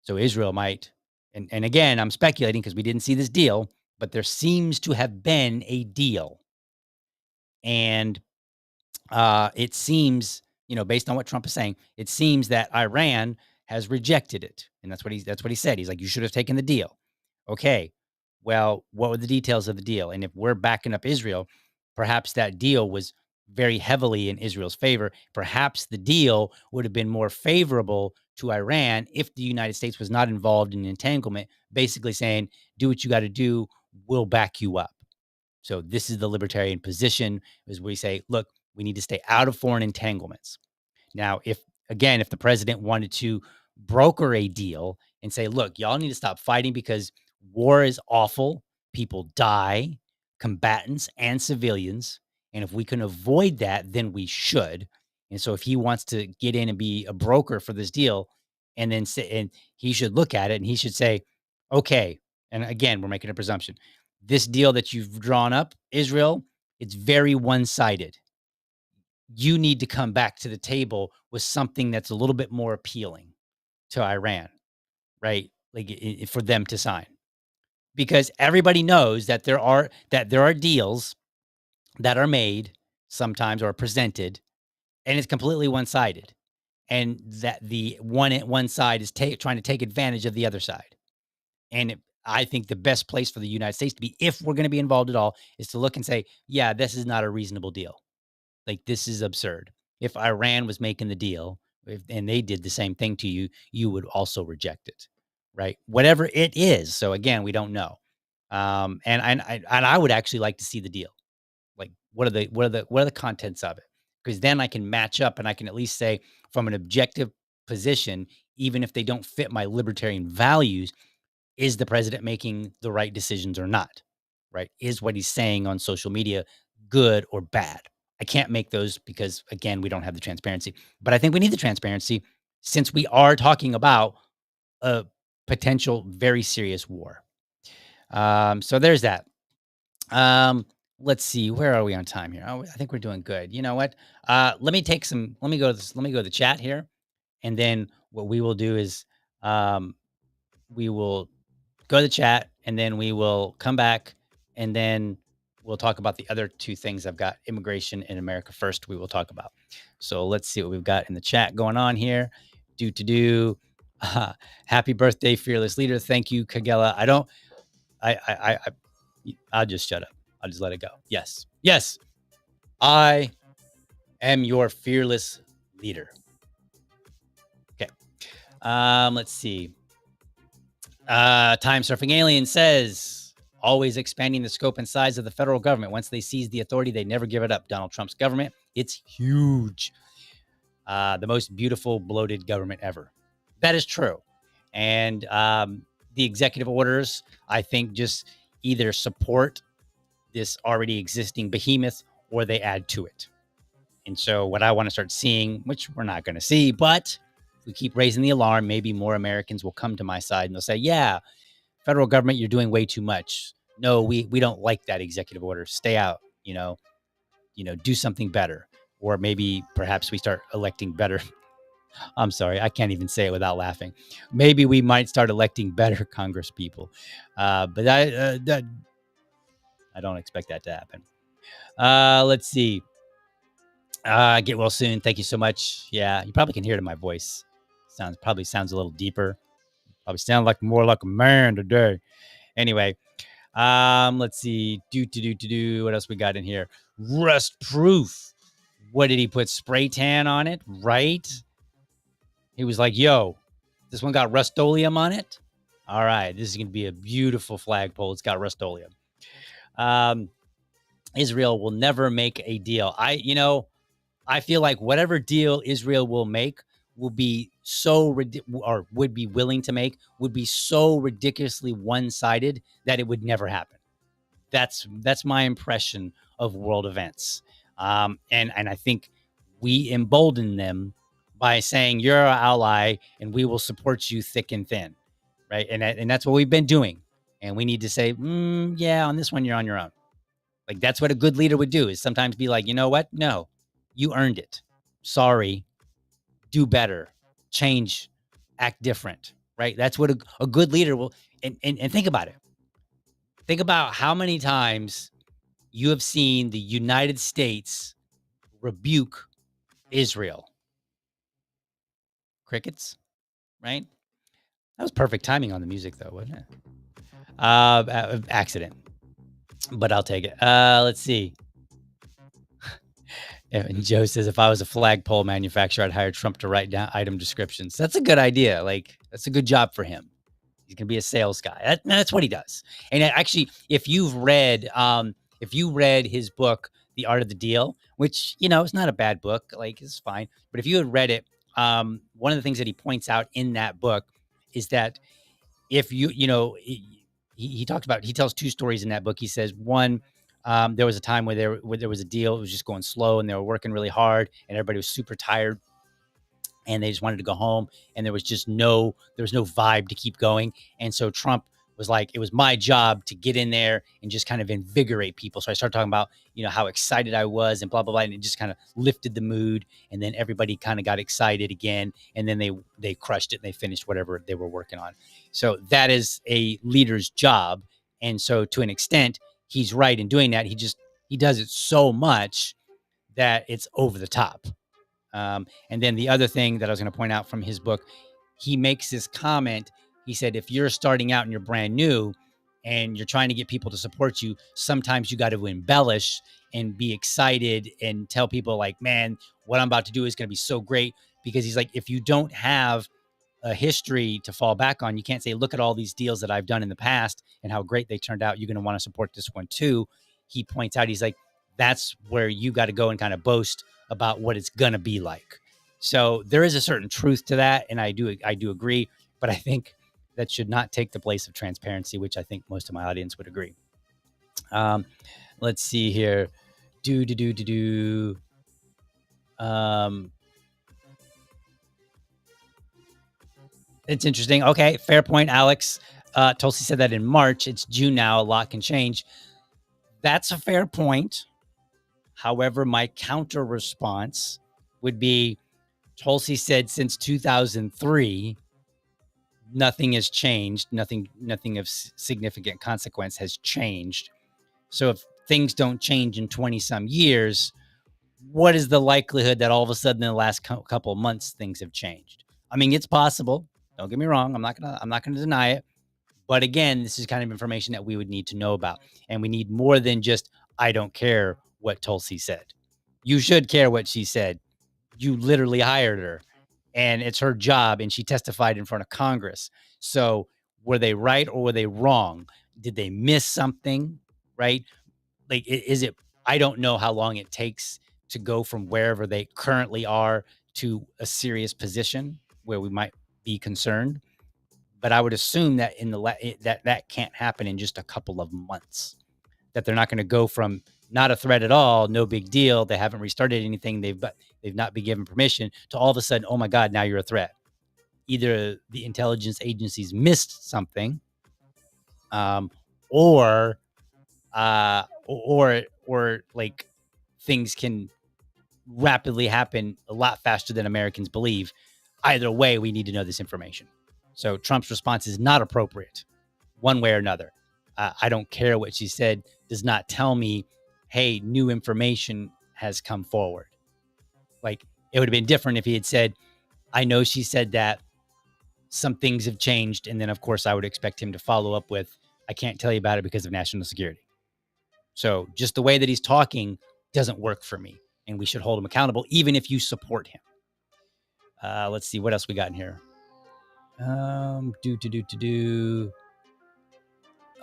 S1: So Israel might, and again, I'm speculating because we didn't see this deal, but there seems to have been a deal. And it seems, based on what Trump is saying, it seems that Iran has rejected it. And that's what he said. He's like, you should have taken the deal. Okay. Well, what were the details of the deal? And if we're backing up Israel, perhaps that deal was very heavily in Israel's favor. Perhaps the deal would have been more favorable to Iran if the United States was not involved in entanglement, basically saying, do what you got to do, we'll back you up. So this is the libertarian position, is we say, look, we need to stay out of foreign entanglements. Now, if the president wanted to broker a deal and say, look, y'all need to stop fighting because war is awful, people die, combatants and civilians. And if we can avoid that, then we should. And so if he wants to get in and be a broker for this deal, and then say, and he should look at it and he should say, okay, and again, we're making a presumption. This deal that you've drawn up, Israel, it's very one-sided. You need to come back to the table with something that's a little bit more appealing to Iran, right? Like for them to sign, because everybody knows that there are deals that are made sometimes or presented, and it's completely one sided, and that the one side is trying to take advantage of the other side. And I think the best place for the United States to be, if we're going to be involved at all, is to look and say, yeah, this is not a reasonable deal. Like, this is absurd. If Iran was making the deal, and they did the same thing to you, you would also reject it, right? Whatever it is. So again, we don't know. And I would actually like to see the deal. Like, what are the contents of it? Because then I can match up and I can at least say, from an objective position, even if they don't fit my libertarian values, is the president making the right decisions or not? Right? Is what he's saying on social media good or bad? I can't make those because, again, we don't have the transparency. But I think we need the transparency since we are talking about a potential very serious war. So there's that. Let's see, where are we on time here? Oh, I think we're doing good. You know what? Let me go to the chat here, and then what we will do is we will go to the chat, and then we will come back, and then we'll talk about the other two things I've got. Immigration in America first, we will talk about. So let's see what we've got in the chat going on here. Happy birthday, fearless leader. Thank you, Kagela. I'll just shut up. I'll just let it go. Yes. I am your fearless leader. Okay. Let's see. Time Surfing Alien says, always expanding the scope and size of the federal government. Once they seize the authority, they never give it up. Donald Trump's government, it's huge. The most beautiful, bloated government ever. That is true. And the executive orders, I think, just either support this already existing behemoth or they add to it. And so what I want to start seeing, which we're not going to see, but if we keep raising the alarm, maybe more Americans will come to my side and they'll say, yeah, federal government, you're doing way too much. No, we don't like that executive order. Stay out, do something better. Or maybe perhaps we start electing better. I'm sorry, I can't even say it without laughing. Maybe we might start electing better Congress people. But I don't expect that to happen. Let's see. Get well soon. Thank you so much. Yeah, you probably can hear it in my voice. Probably sounds a little deeper. Probably sound more like a man today. Anyway, let's see. What else we got in here? Rust proof. What did he put? Spray tan on it, right? He was like, yo, this one got Rust-Oleum on it. All right, this is going to be a beautiful flagpole. It's got Rust-Oleum. Israel will never make a deal. I feel like whatever deal Israel will make will be would be willing to make would be so ridiculously one-sided that it would never happen. That's my impression of world events. And I think we embolden them by saying you're our ally and we will support you thick and thin, right? And that's what we've been doing. And we need to say, yeah, on this one, you're on your own. Like, that's what a good leader would do, is sometimes be like, you know what? No, you earned it. Sorry. Do better. Change. Act different, right? That's what a good leader will. And think about it. Think about how many times you have seen the United States rebuke Israel. Crickets, right? That was perfect timing on the music, though, wasn't it? Accident, but I'll take it. Let's see. And Joe says, if I was a flagpole manufacturer, I'd hire Trump to write down item descriptions. That's a good idea. Like, that's a good job for him. He's gonna be a sales guy. That's what he does. And actually, if you read his book, The Art of the Deal, which it's not a bad book, like it's fine. But if you had read it, one of the things that he points out in that book is that if he talks about, he tells two stories in that book. He says one, there was a time where there was a deal, it was just going slow, and they were working really hard, and everybody was super tired, and they just wanted to go home, and there was no vibe to keep going. And so Trump was like, it was my job to get in there and just kind of invigorate people. So I started talking about, how excited I was and blah, blah, blah. And it just kind of lifted the mood. And then everybody kind of got excited again. And then they crushed it and they finished whatever they were working on. So that is a leader's job. And so to an extent, he's right in doing that. He does it so much that it's over the top. And then the other thing that I was going to point out from his book, he makes this comment. He said, if you're starting out and you're brand new and you're trying to get people to support you, sometimes you got to embellish and be excited and tell people like, man, what I'm about to do is going to be so great. Because he's like, if you don't have a history to fall back on, you can't say, look at all these deals that I've done in the past and how great they turned out. You're going to want to support this one too. He points out, he's like, that's where you got to go and kind of boast about what it's going to be like. So there is a certain truth to that. And I do agree, but I think that should not take the place of transparency, which I think most of my audience would agree. Let's see here. It's interesting. Okay. Fair point, Alex. Tulsi said that in March. It's June now. A lot can change. That's a fair point. However, my counter response would be, Tulsi said since 2003, nothing has changed. Nothing of significant consequence has changed. So if things don't change in 20 some years, what is the likelihood that all of a sudden in the last couple of months, things have changed? I mean, it's possible. Don't get me wrong. I'm not going to deny it. But again, this is kind of information that we would need to know about. And we need more than just, I don't care what Tulsi said. You should care what she said. You literally hired her and it's her job, and she testified in front of Congress. So were they right or were they wrong? Did they miss something? Right? Like, is it, I don't know how long it takes to go from wherever they currently are to a serious position where we might be concerned. But I would assume that that can't happen in just a couple of months, that they're not going to go from not a threat at all, no big deal, they haven't restarted anything, they've not been given permission, to all of a sudden, oh my God, now you're a threat. Either the intelligence agencies missed something, or like things can rapidly happen a lot faster than Americans believe. Either way, we need to know this information. So Trump's response is not appropriate one way or another. I don't care what she said does not tell me, hey, new information has come forward. Like, it would have been different if he had said, I know she said that some things have changed. And then, of course, I would expect him to follow up with, I can't tell you about it because of national security. So just the way that he's talking doesn't work for me. And we should hold him accountable, even if you support him. Let's see what else we got in here.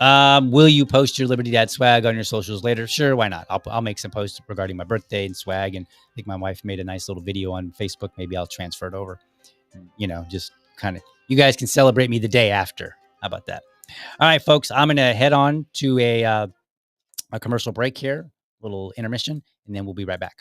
S1: Will you post your Liberty Dad swag on your socials later? Sure, why not? I'll make some posts regarding my birthday and swag, and I think my wife made a nice little video on Facebook. Maybe I'll transfer it over. Just kind of, you guys can celebrate me the day after. How about that? All right, folks, I'm gonna head on to a commercial break here, little intermission, and then we'll be right back.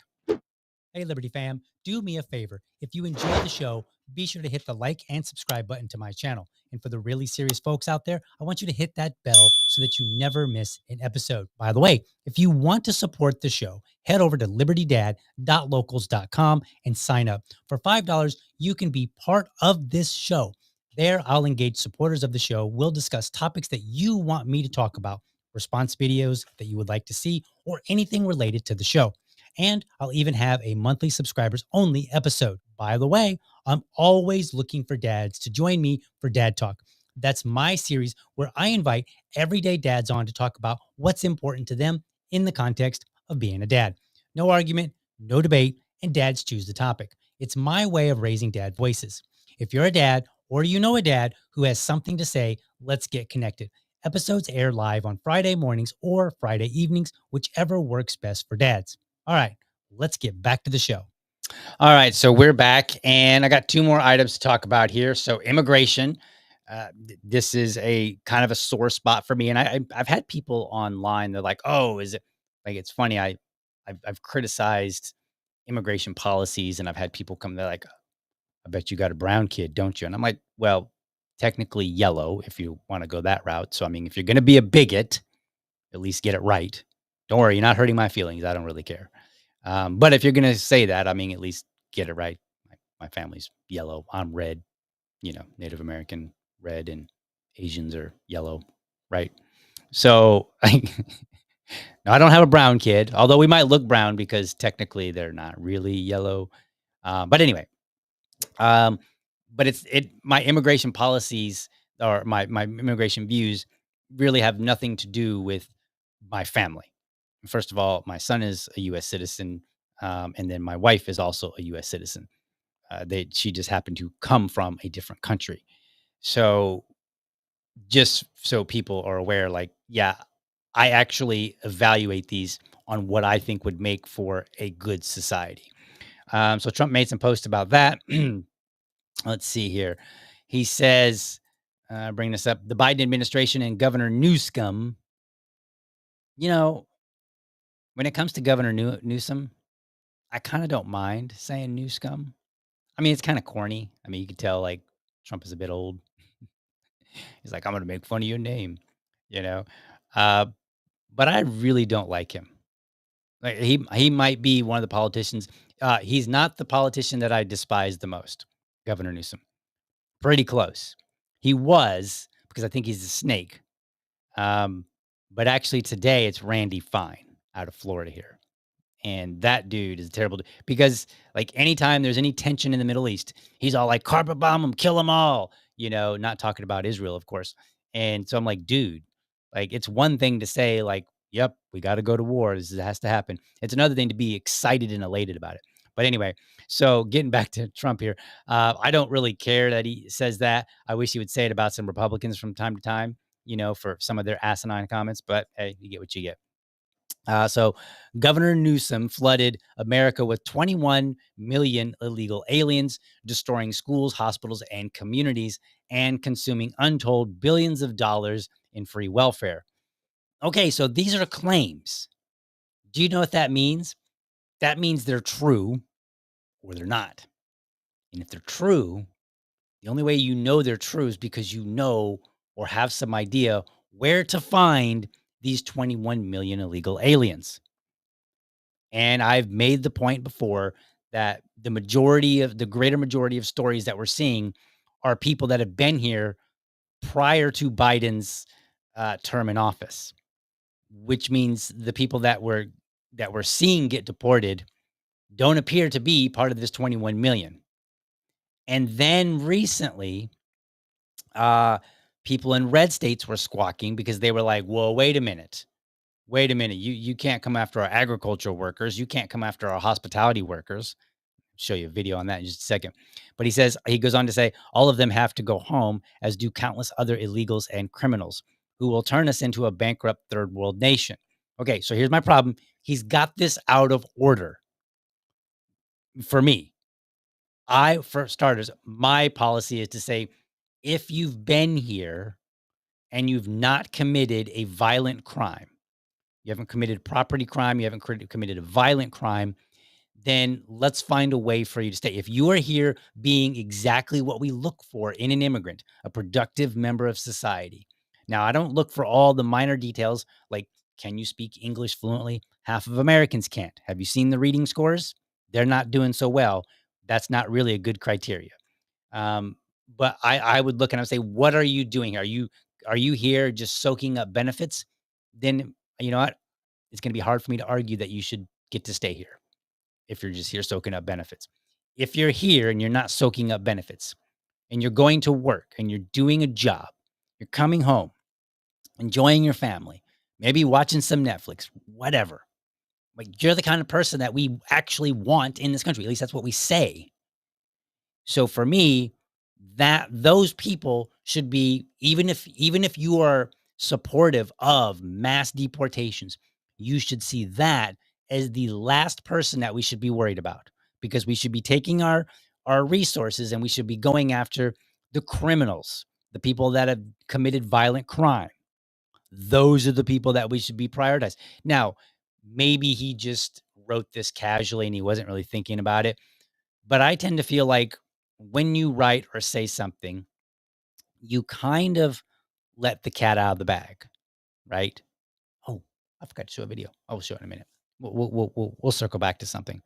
S1: Hey, Liberty fam, do me a favor. If you enjoy the show, be sure to hit the like and subscribe button to my channel. And for the really serious folks out there, I want you to hit that bell so that you never miss an episode. By the way, if you want to support the show, head over to libertydad.locals.com and sign up. For $5, you can be part of this show. There, I'll engage supporters of the show. We'll discuss topics that you want me to talk about, response videos that you would like to see, or anything related to the show. And I'll even have a monthly subscribers only episode. By the way, I'm always looking for dads to join me for Dad Talk.
S5: That's my series where I invite everyday dads on to talk about what's important to them in the context of being a dad. No argument, no debate, and dads choose the topic. It's my way of raising dad voices. If you're a dad or you know a dad who has something to say, let's get connected. Episodes air live on Friday mornings or Friday evenings, whichever works best for dads. All right, let's get back to the show.
S1: All right, so we're back, and I got two more items to talk about here. So immigration, this is a kind of a sore spot for me, and I've had people online. They're like, "Oh, is it like?" It's funny. I've criticized immigration policies, and I've had people come. They're like, "I bet you got a brown kid, don't you?" And I'm like, "Well, technically yellow, if you want to go that route. So I mean, if you're going to be a bigot, at least get it right. Don't worry, you're not hurting my feelings. I don't really care." But if you're going to say that, I mean, at least get it right. My family's yellow. I'm red, Native American red, and Asians are yellow, right? So no, I don't have a brown kid, although we might look brown because technically they're not really yellow. But anyway, um, but my immigration policies or my immigration views really have nothing to do with my family. First of all, my son is a U.S. citizen, and then my wife is also a U.S. citizen. She just happened to come from a different country. So just so people are aware, like, yeah, I actually evaluate these on what I think would make for a good society. So Trump made some posts about that. Let's see here. He says, bring this up, the Biden administration and Governor Newsom, you know, when it comes to Governor Newsom, I kind of don't mind saying Newscum. I mean, it's kind of corny. I mean, you can tell like Trump is a bit old. He's like, I'm going to make fun of your name, you know? Uh, but I really don't like him. Like he might be one of the politicians. He's not the politician that I despise the most, Governor Newsom. Pretty close. He was, because I think he's a snake. But actually today it's Randy Fine out of Florida here. And that dude is terrible because like anytime there's any tension in the Middle East, he's all like carpet bomb them, kill them all, not talking about Israel, of course. And so I'm like, dude, like it's one thing to say like, yep, we got to go to war. This has to happen. It's another thing to be excited and elated about it. But anyway, so getting back to Trump here, I don't really care that he says that. I wish he would say it about some Republicans from time to time, for some of their asinine comments, but hey, you get what you get. So Governor Newsom flooded America with 21 million illegal aliens, destroying schools, hospitals, and communities, and consuming untold billions of dollars in free welfare. Okay, so these are claims. Do you know what that means? That means they're true or they're not. And if they're true, the only way you know they're true is because you know or have some idea where to find these 21 million illegal aliens. And I've made the point before that the greater majority of stories that we're seeing are people that have been here prior to Biden's term in office, which means the people that we're seeing get deported don't appear to be part of this 21 million. And then recently, people in red states were squawking because they were like, "Whoa, wait a minute. You can't come after our agricultural workers. You can't come after our hospitality workers." Show you a video on that in just a second. But he goes on to say, all of them have to go home, as do countless other illegals and criminals who will turn us into a bankrupt third world nation. Okay, so here's my problem. He's got this out of order. For me, for starters, my policy is to say, if you've been here and you've not committed a violent crime, you haven't committed property crime, you haven't committed a violent crime, then let's find a way for you to stay. If you are here being exactly what we look for in an immigrant, a productive member of society. Now, I don't look for all the minor details like, can you speak English fluently? Half of Americans can't. Have you seen the reading scores? They're not doing so well. That's not really a good criteria. But I would look and I would say, what are you doing? Are you here just soaking up benefits? Then you know what? It's going to be hard for me to argue that you should get to stay here if you're just here soaking up benefits. If you're here and you're not soaking up benefits and you're going to work and you're doing a job You're coming home, enjoying your family, maybe watching some Netflix, whatever. Like, you're the kind of person that we actually want in this country. At least that's what we say. So for me, that those people should be, even if you are supportive of mass deportations, you should see that as the last person that we should be worried about, because we should be taking our resources and we should be going after the criminals, the people that have committed violent crime. Those are the people that we should be prioritized. Now, maybe he just wrote this casually and he wasn't really thinking about it, but I tend to feel like when you write or say something, you kind of let the cat out of the bag, right? Oh, I forgot to show a video. I'll show it in a minute. We'll circle back to something.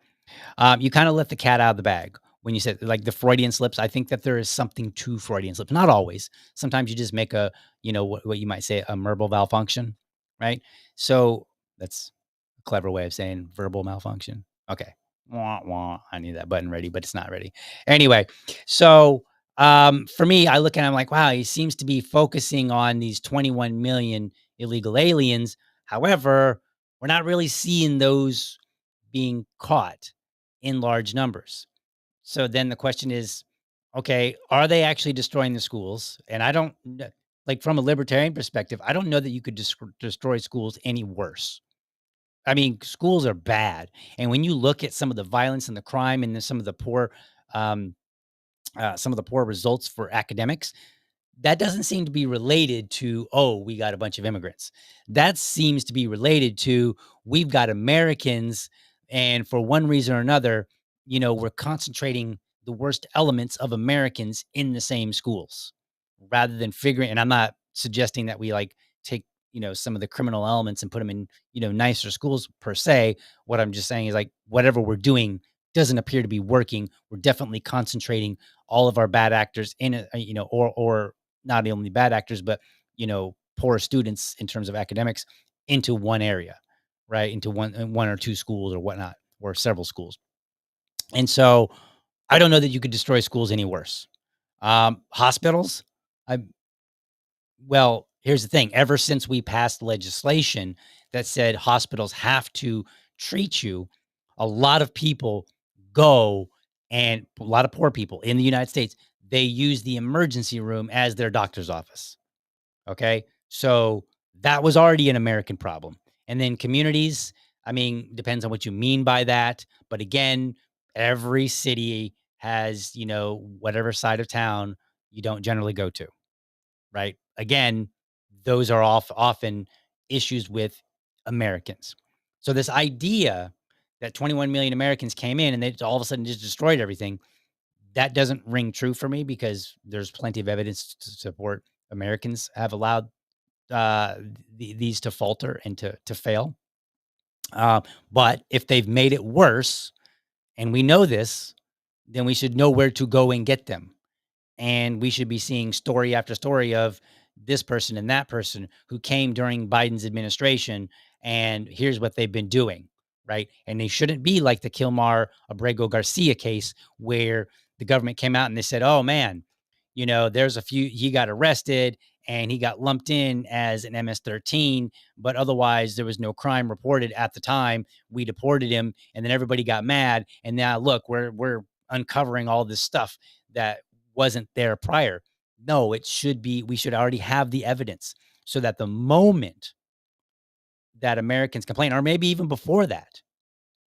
S1: You kind of let the cat out of the bag when you said, like, the Freudian slips. I think that there is something to Freudian slips. Not always. Sometimes you just make a, what you might say, a verbal malfunction, right? So that's a clever way of saying verbal malfunction. Okay. Wah, wah. I need that button ready, but it's not ready. Anyway, so for me, I look at him like, wow, he seems to be focusing on these 21 million illegal aliens. However, we're not really seeing those being caught in large numbers. So then the question is, okay, are they actually destroying the schools? And I don't like, from a libertarian perspective, I don't know that you could destroy schools any worse. I mean, schools are bad. And when you look at some of the violence and the crime and some of the um, poor results for academics, that doesn't seem to be related to, oh, we got a bunch of immigrants. That seems to be related to, we've got Americans, and for one reason or another, we're concentrating the worst elements of Americans in the same schools rather than figuring. And I'm not suggesting that we like take, some of the criminal elements and put them in, nicer schools per se. What I'm just saying is, like, whatever we're doing doesn't appear to be working. We're definitely concentrating all of our bad actors in a, or not only bad actors, but, poor students in terms of academics into one area, right? Into one or two schools or whatnot, or several schools. And so I don't know that you could destroy schools any worse. Hospitals, I well, here's the thing. Ever since we passed legislation that said hospitals have to treat you, a lot of people go, and a lot of poor people in the United States, they use the emergency room as their doctor's office. Okay. So that was already an American problem. And then communities, I mean, depends on what you mean by that. But again, every city has, whatever side of town you don't generally go to, right? Again, those are often issues with Americans. So this idea that 21 million Americans came in and they all of a sudden just destroyed everything, that doesn't ring true for me, because there's plenty of evidence to support Americans have allowed uh, these to falter and to fail. But if they've made it worse, and we know this, then we should know where to go and get them. And we should be seeing story after story of this person and that person who came during Biden's administration, and here's what they've been doing, right? And they shouldn't be like the Kilmar Abrego Garcia case, where the government came out and they said, oh man, there's a few, he got arrested and he got lumped in as an MS-13, but otherwise there was no crime reported at the time. We deported him, and then everybody got mad. And now look, we're uncovering all this stuff that wasn't there prior. No, it should be, we should already have the evidence, so that the moment that Americans complain, or maybe even before that,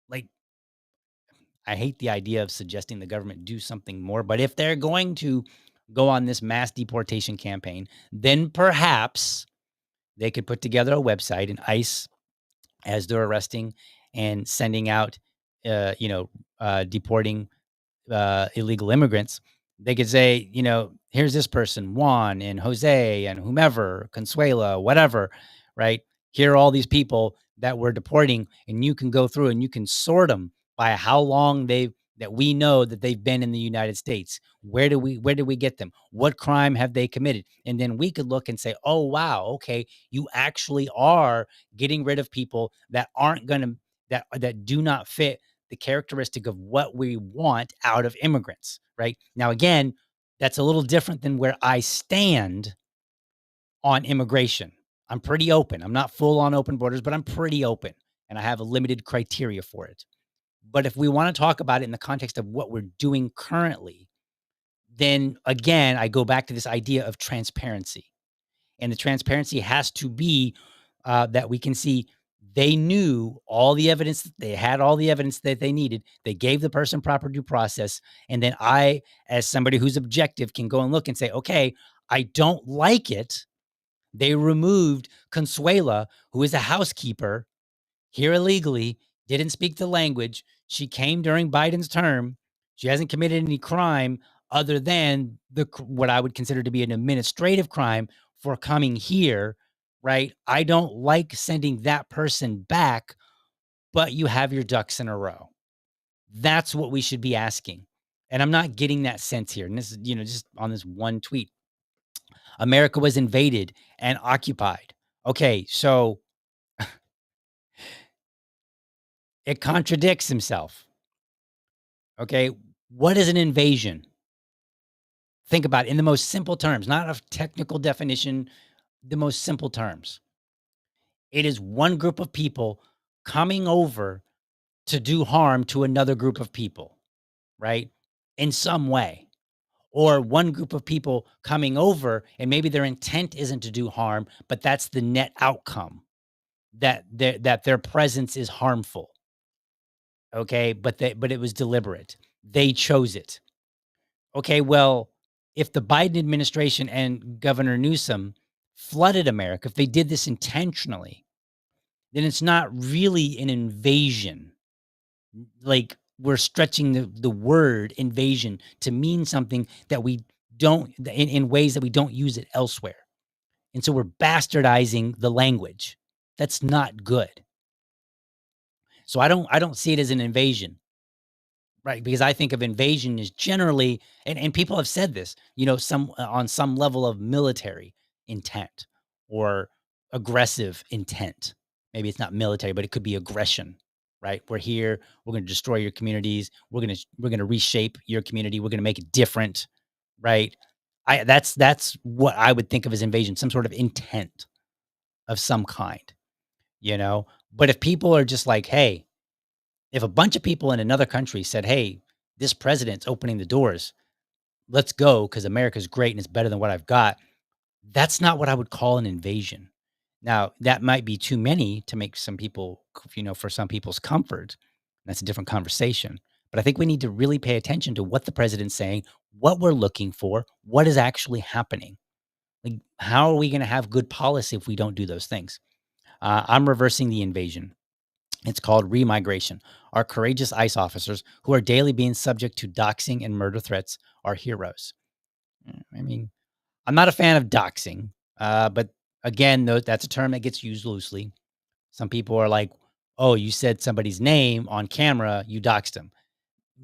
S1: like, I hate the idea of suggesting the government do something more, but if they're going to go on this mass deportation campaign, then perhaps they could put together a website, and ICE, as they're arresting and sending out, deporting illegal immigrants, they could say, here's this person, Juan and Jose and whomever, Consuela, whatever, right? Here are all these people that we're deporting, and you can go through and you can sort them by how long that we know that they've been in the United States. Where do we get them? What crime have they committed? And then we could look and say, oh wow, okay, you actually are getting rid of people that aren't going to, that do not fit the characteristic of what we want out of immigrants, right? Now, again, that's a little different than where I stand
S5: on immigration. I'm pretty open. I'm not full on open borders, but I'm pretty open and I have a limited criteria for it. But if we want to talk about it in the context of what we're doing currently, then again, I go back to this idea of transparency. And the transparency has to be that we can see they knew all the evidence, they had all the evidence that they needed. They gave the person proper due process. And then I, as somebody who's objective, can go and look and say, okay, I don't like it. They removed Consuela, who is a housekeeper here illegally, didn't speak the language. She came during Biden's term. She hasn't committed any crime other than what I would consider to be an administrative crime for coming here, right? I don't like sending that person back, but you have your ducks in a row. That's what we should be asking. And I'm not getting that sense here. And this is, just on this one tweet. America was invaded and occupied. Okay, so it contradicts himself. Okay, what is an invasion? Think about it in the most simple terms, not a technical definition, the most simple terms. It is one group of people coming over to do harm to another group of people, right? In some way. Or one group of people coming over and maybe their intent isn't to do harm, but that's the net outcome, that their presence is harmful. Okay, but it was deliberate. They chose it. Okay, well, if the Biden administration and Governor Newsom flooded America, if they did this intentionally, then it's not really an invasion. Like, we're stretching the word invasion to mean something that we don't, in ways that we don't use it elsewhere. And so we're bastardizing the language. That's not good. So I don't see it as an invasion. Right, because I think of invasion as generally, and people have said this, some on some level of military intent or aggressive intent. Maybe it's not military, but it could be aggression. Right, we're here. We're going to destroy your communities. We're going to reshape your community. We're going to make it different. Right, that's what I would think of as invasion, some sort of intent of some kind. But if people are just like, hey, if a bunch of people in another country said, hey, this president's opening the doors, let's go because America's great and it's better than what I've got, that's not what I would call an invasion. Now, that might be too many to make some people, for some people's comfort. That's a different conversation. But I think we need to really pay attention to what the president's saying, what we're looking for, what is actually happening. Like, how are we going to have good policy if we don't do those things? I'm reversing the invasion. It's called remigration. Our courageous ICE officers, who are daily being subject to doxing and murder threats, are heroes. I mean, I'm not a fan of doxing, but again, that's a term that gets used loosely. Some people are like, "Oh, you said somebody's name on camera, you doxed them."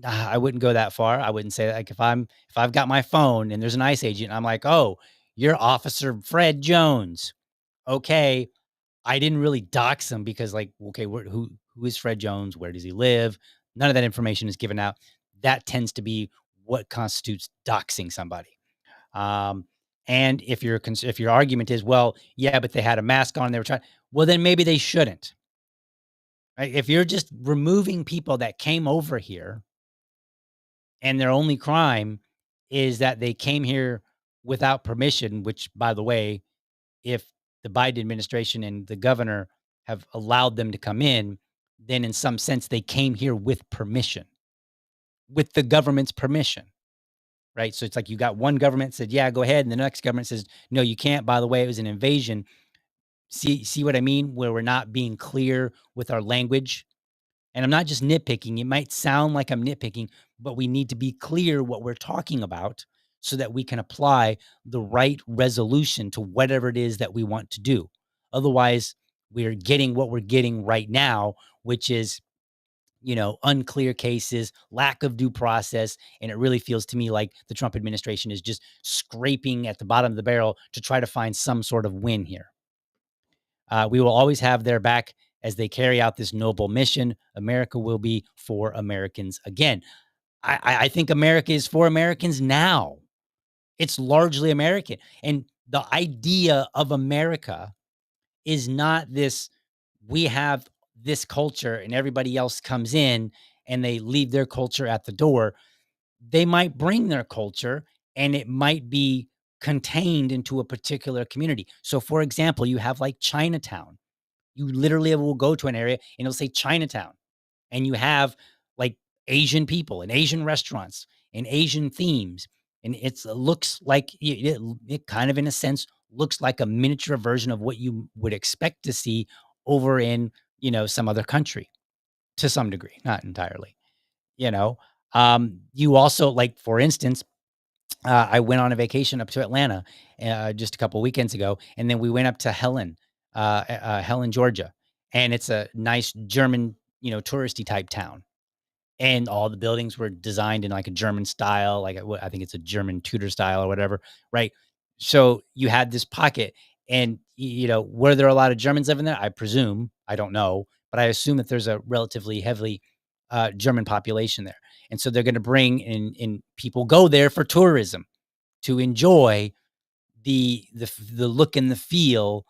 S5: I wouldn't go that far. I wouldn't say that. Like, if I've got my phone and there's an ICE agent, I'm like, "Oh, you're Officer Fred Jones." Okay, I didn't really dox him because, like, okay, who is Fred Jones? Where does he live? None of that information is given out. That tends to be what constitutes doxing somebody. And if your argument is, well, yeah, but they had a mask on, they were trying, well, then maybe they shouldn't. Right? If you're just removing people that came over here and their only crime is that they came here without permission, which, by the way, if the Biden administration and the governor have allowed them to come in, then in some sense they came here with permission, with the government's permission, right? So it's like you got one government said, yeah, go ahead. And the next government says, no, you can't. By the way, it was an invasion. See what I mean? Where we're not being clear with our language. And I'm not just nitpicking. It might sound like I'm nitpicking, but we need to be clear what we're talking about so that we can apply the right resolution to whatever it is that we want to do. Otherwise, we're getting what we're getting right now, which is, unclear cases, lack of due process. And it really feels to me like the Trump administration is just scraping at the bottom of the barrel to try to find some sort of win here. We will always have their back as they carry out this noble mission. America will be for Americans again. I think America is for Americans now. It's largely American. And the idea of America is not this, we have this culture and everybody else comes in and they leave their culture at the door. They might bring their culture and it might be contained into a particular community. So, for example, you have like Chinatown. You literally will go to an area and it'll say Chinatown, and you have like Asian people and Asian restaurants and Asian themes. And it looks like it kind of, in a sense, looks like a miniature version of what you would expect to see over in, some other country to some degree, not entirely, you know. You also, like, for instance, I went on a vacation up to Atlanta just a couple weekends ago, and then we went up to Helen, Georgia, and it's a nice German, touristy type town, and all the buildings were designed in like a German style, like I think it's a German Tudor style or whatever, right? So you had this pocket, and were there a lot of Germans living there? I presume, I don't know, but I assume that there's a relatively heavily German population there, and so they're going to bring in people go there for tourism to enjoy the look and the feel,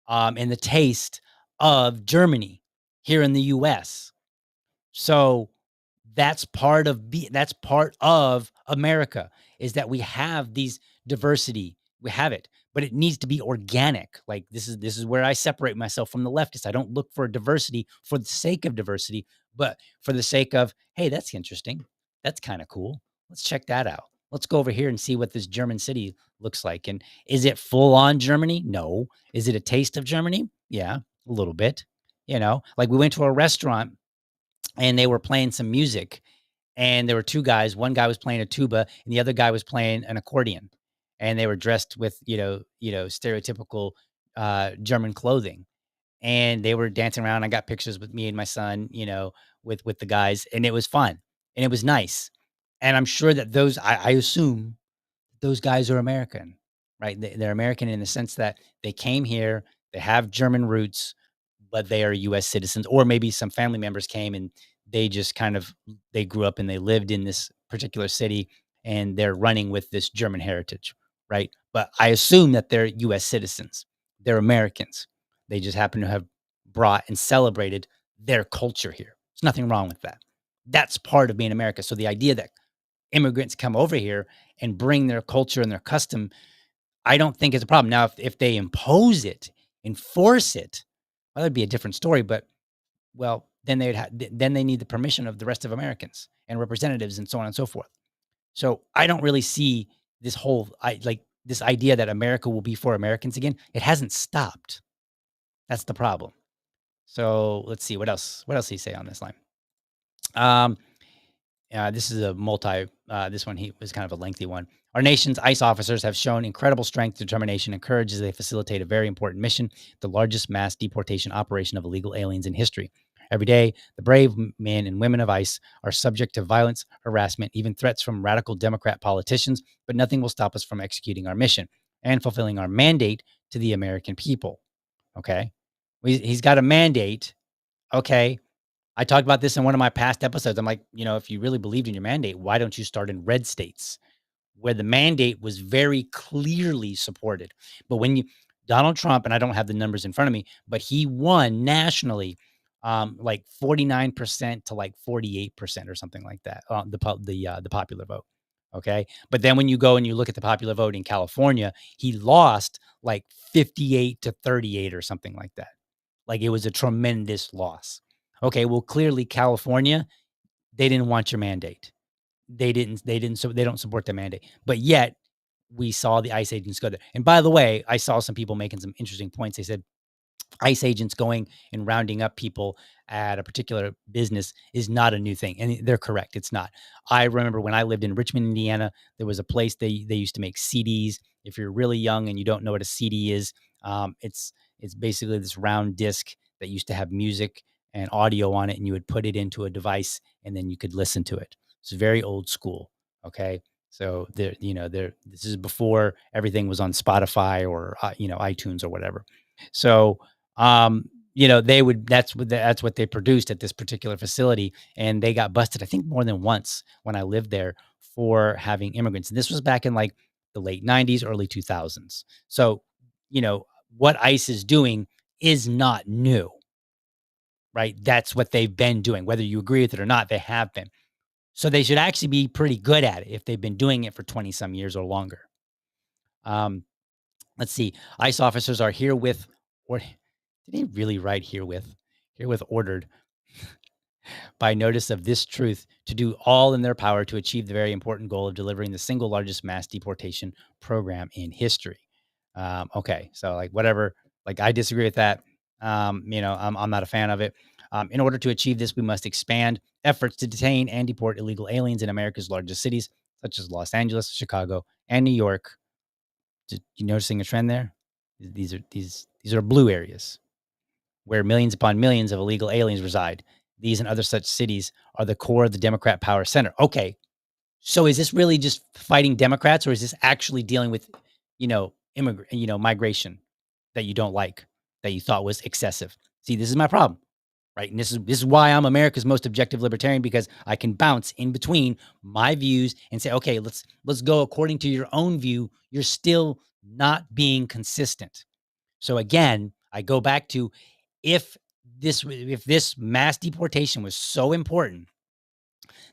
S5: and the taste of Germany here in the U.S. So that's part of America, is that we have these diversity. We have it, but it needs to be organic. Like, this is where I separate myself from the leftists. I don't look for diversity for the sake of diversity, but for the sake of, hey, that's interesting. That's kind of cool. Let's check that out. Let's go over here and see what this German city looks like. And is it full on Germany? No. Is it a taste of Germany? Yeah, a little bit. Like, we went to a restaurant and they were playing some music, and there were two guys. One guy was playing a tuba and the other guy was playing an accordion, and they were dressed with, stereotypical German clothing, and they were dancing around. I got pictures with me and my son, with the guys, and it was fun and it was nice. And I'm sure that I assume those guys are American, right? They're American in the sense that they came here, they have German roots, but they are US citizens, or maybe some family members came and they just they grew up and they lived in this particular city and they're running with this German heritage, right? But I assume that they're US citizens. They're Americans. They just happen to have brought and celebrated their culture here. There's nothing wrong with that. That's part of being America. So the idea that immigrants come over here and bring their culture and their custom, I don't think is a problem. Now, if they impose it, enforce it, well, that'd be a different story. But, well, then then they need the permission of the rest of Americans and representatives and so on and so forth. So I don't really see this idea that America will be for Americans again. It hasn't stopped. That's the problem. So let's see what else. What else did he say on this line? This is a this one was kind of a lengthy one. Our nation's ICE officers have shown incredible strength, determination, and courage as they facilitate a very important mission, the largest mass deportation operation of illegal aliens in history. Every day, the brave men and women of ICE are subject to violence, harassment, even threats from radical Democrat politicians, but nothing will stop us from executing our mission and fulfilling our mandate to the American people. Okay? He's got a mandate. Okay? I talked about this in one of my past episodes. I'm like, if you really believed in your mandate, why don't you start in red states where the mandate was very clearly supported? But Donald Trump, and I don't have the numbers in front of me, but he won nationally, like 49% to like 48% or something like that, the popular vote. Okay. But then when you go and you look at the popular vote in California, he lost like 58 to 38 or something like that. Like, it was a tremendous loss. Okay, well, clearly California, they didn't want your mandate. They didn't, so they don't support the mandate. But yet we saw the ICE agents go there. And by the way, I saw some people making some interesting points. They said ICE agents going and rounding up people at a particular business is not a new thing. And they're correct. It's not. I remember when I lived in Richmond, Indiana, there was a place they used to make CDs. If you're really young and you don't know what a CD is, it's basically this round disc that used to have music and audio on it, and you would put it into a device and then you could listen to it. It's very old school. Okay. So this is before everything was on Spotify or, iTunes or whatever. So, that's what they produced at this particular facility. And they got busted, I think, more than once when I lived there for having immigrants. And this was back in like the late 90s, early 2000s. So, what ICE is doing is not new, right? That's what they've been doing. Whether you agree with it or not, they have been. So they should actually be pretty good at it if they've been doing it for 20 some years or longer. Let's see. ICE officers are herewith, or did he really write herewith? Herewith ordered by notice of this truth to do all in their power to achieve the very important goal of delivering the single largest mass deportation program in history. Okay, so like whatever, like I disagree with that. I'm not a fan of it. In order to achieve this, we must expand efforts to detain and deport illegal aliens in America's largest cities, such as Los Angeles, Chicago, and New York. You noticing a trend there? These are blue areas where millions upon millions of illegal aliens reside. These and other such cities are the core of the Democrat power center. Okay, so is this really just fighting Democrats, or is this actually dealing with, migration that you don't like, that you thought was excessive? See, this is my problem, right? And this is why I'm America's most objective libertarian, because I can bounce in between my views and say, okay, let's go according to your own view. You're still not being consistent. So again, I go back to, if this mass deportation was so important,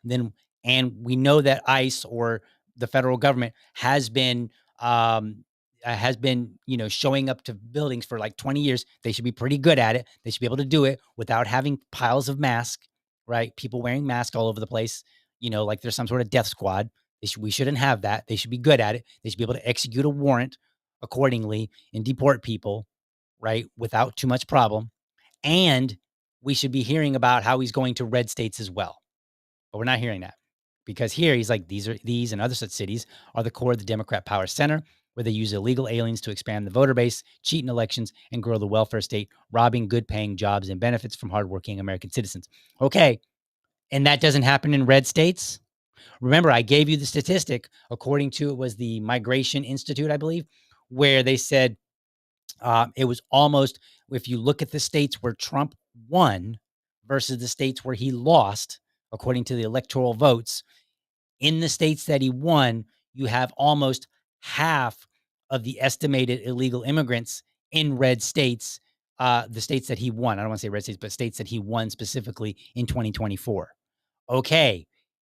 S5: then, and we know that ICE or the federal government has been showing up to buildings for like 20 years, they should be pretty good at it. They should be able to do it without having piles of masks, right? People wearing masks all over the place, like there's some sort of death squad. We shouldn't have that. They should be good at it. They should be able to execute a warrant accordingly and deport people, right, without too much problem. And we should be hearing about how he's going to red states as well. But we're not hearing that, because here he's like, these and other such cities are the core of the Democrat power center, where they use illegal aliens to expand the voter base, cheat in elections, and grow the welfare state, robbing good paying jobs and benefits from hardworking American citizens. Okay. And that doesn't happen in red states. Remember, I gave you the statistic, according to, it was the Migration Institute, I believe, where they said it was almost, if you look at the states where Trump won versus the states where he lost, according to the electoral votes, in the states that he won, you have almost half of the estimated illegal immigrants in red states, the states that he won. I don't want to say red states, but states that he won specifically in 2024. Okay,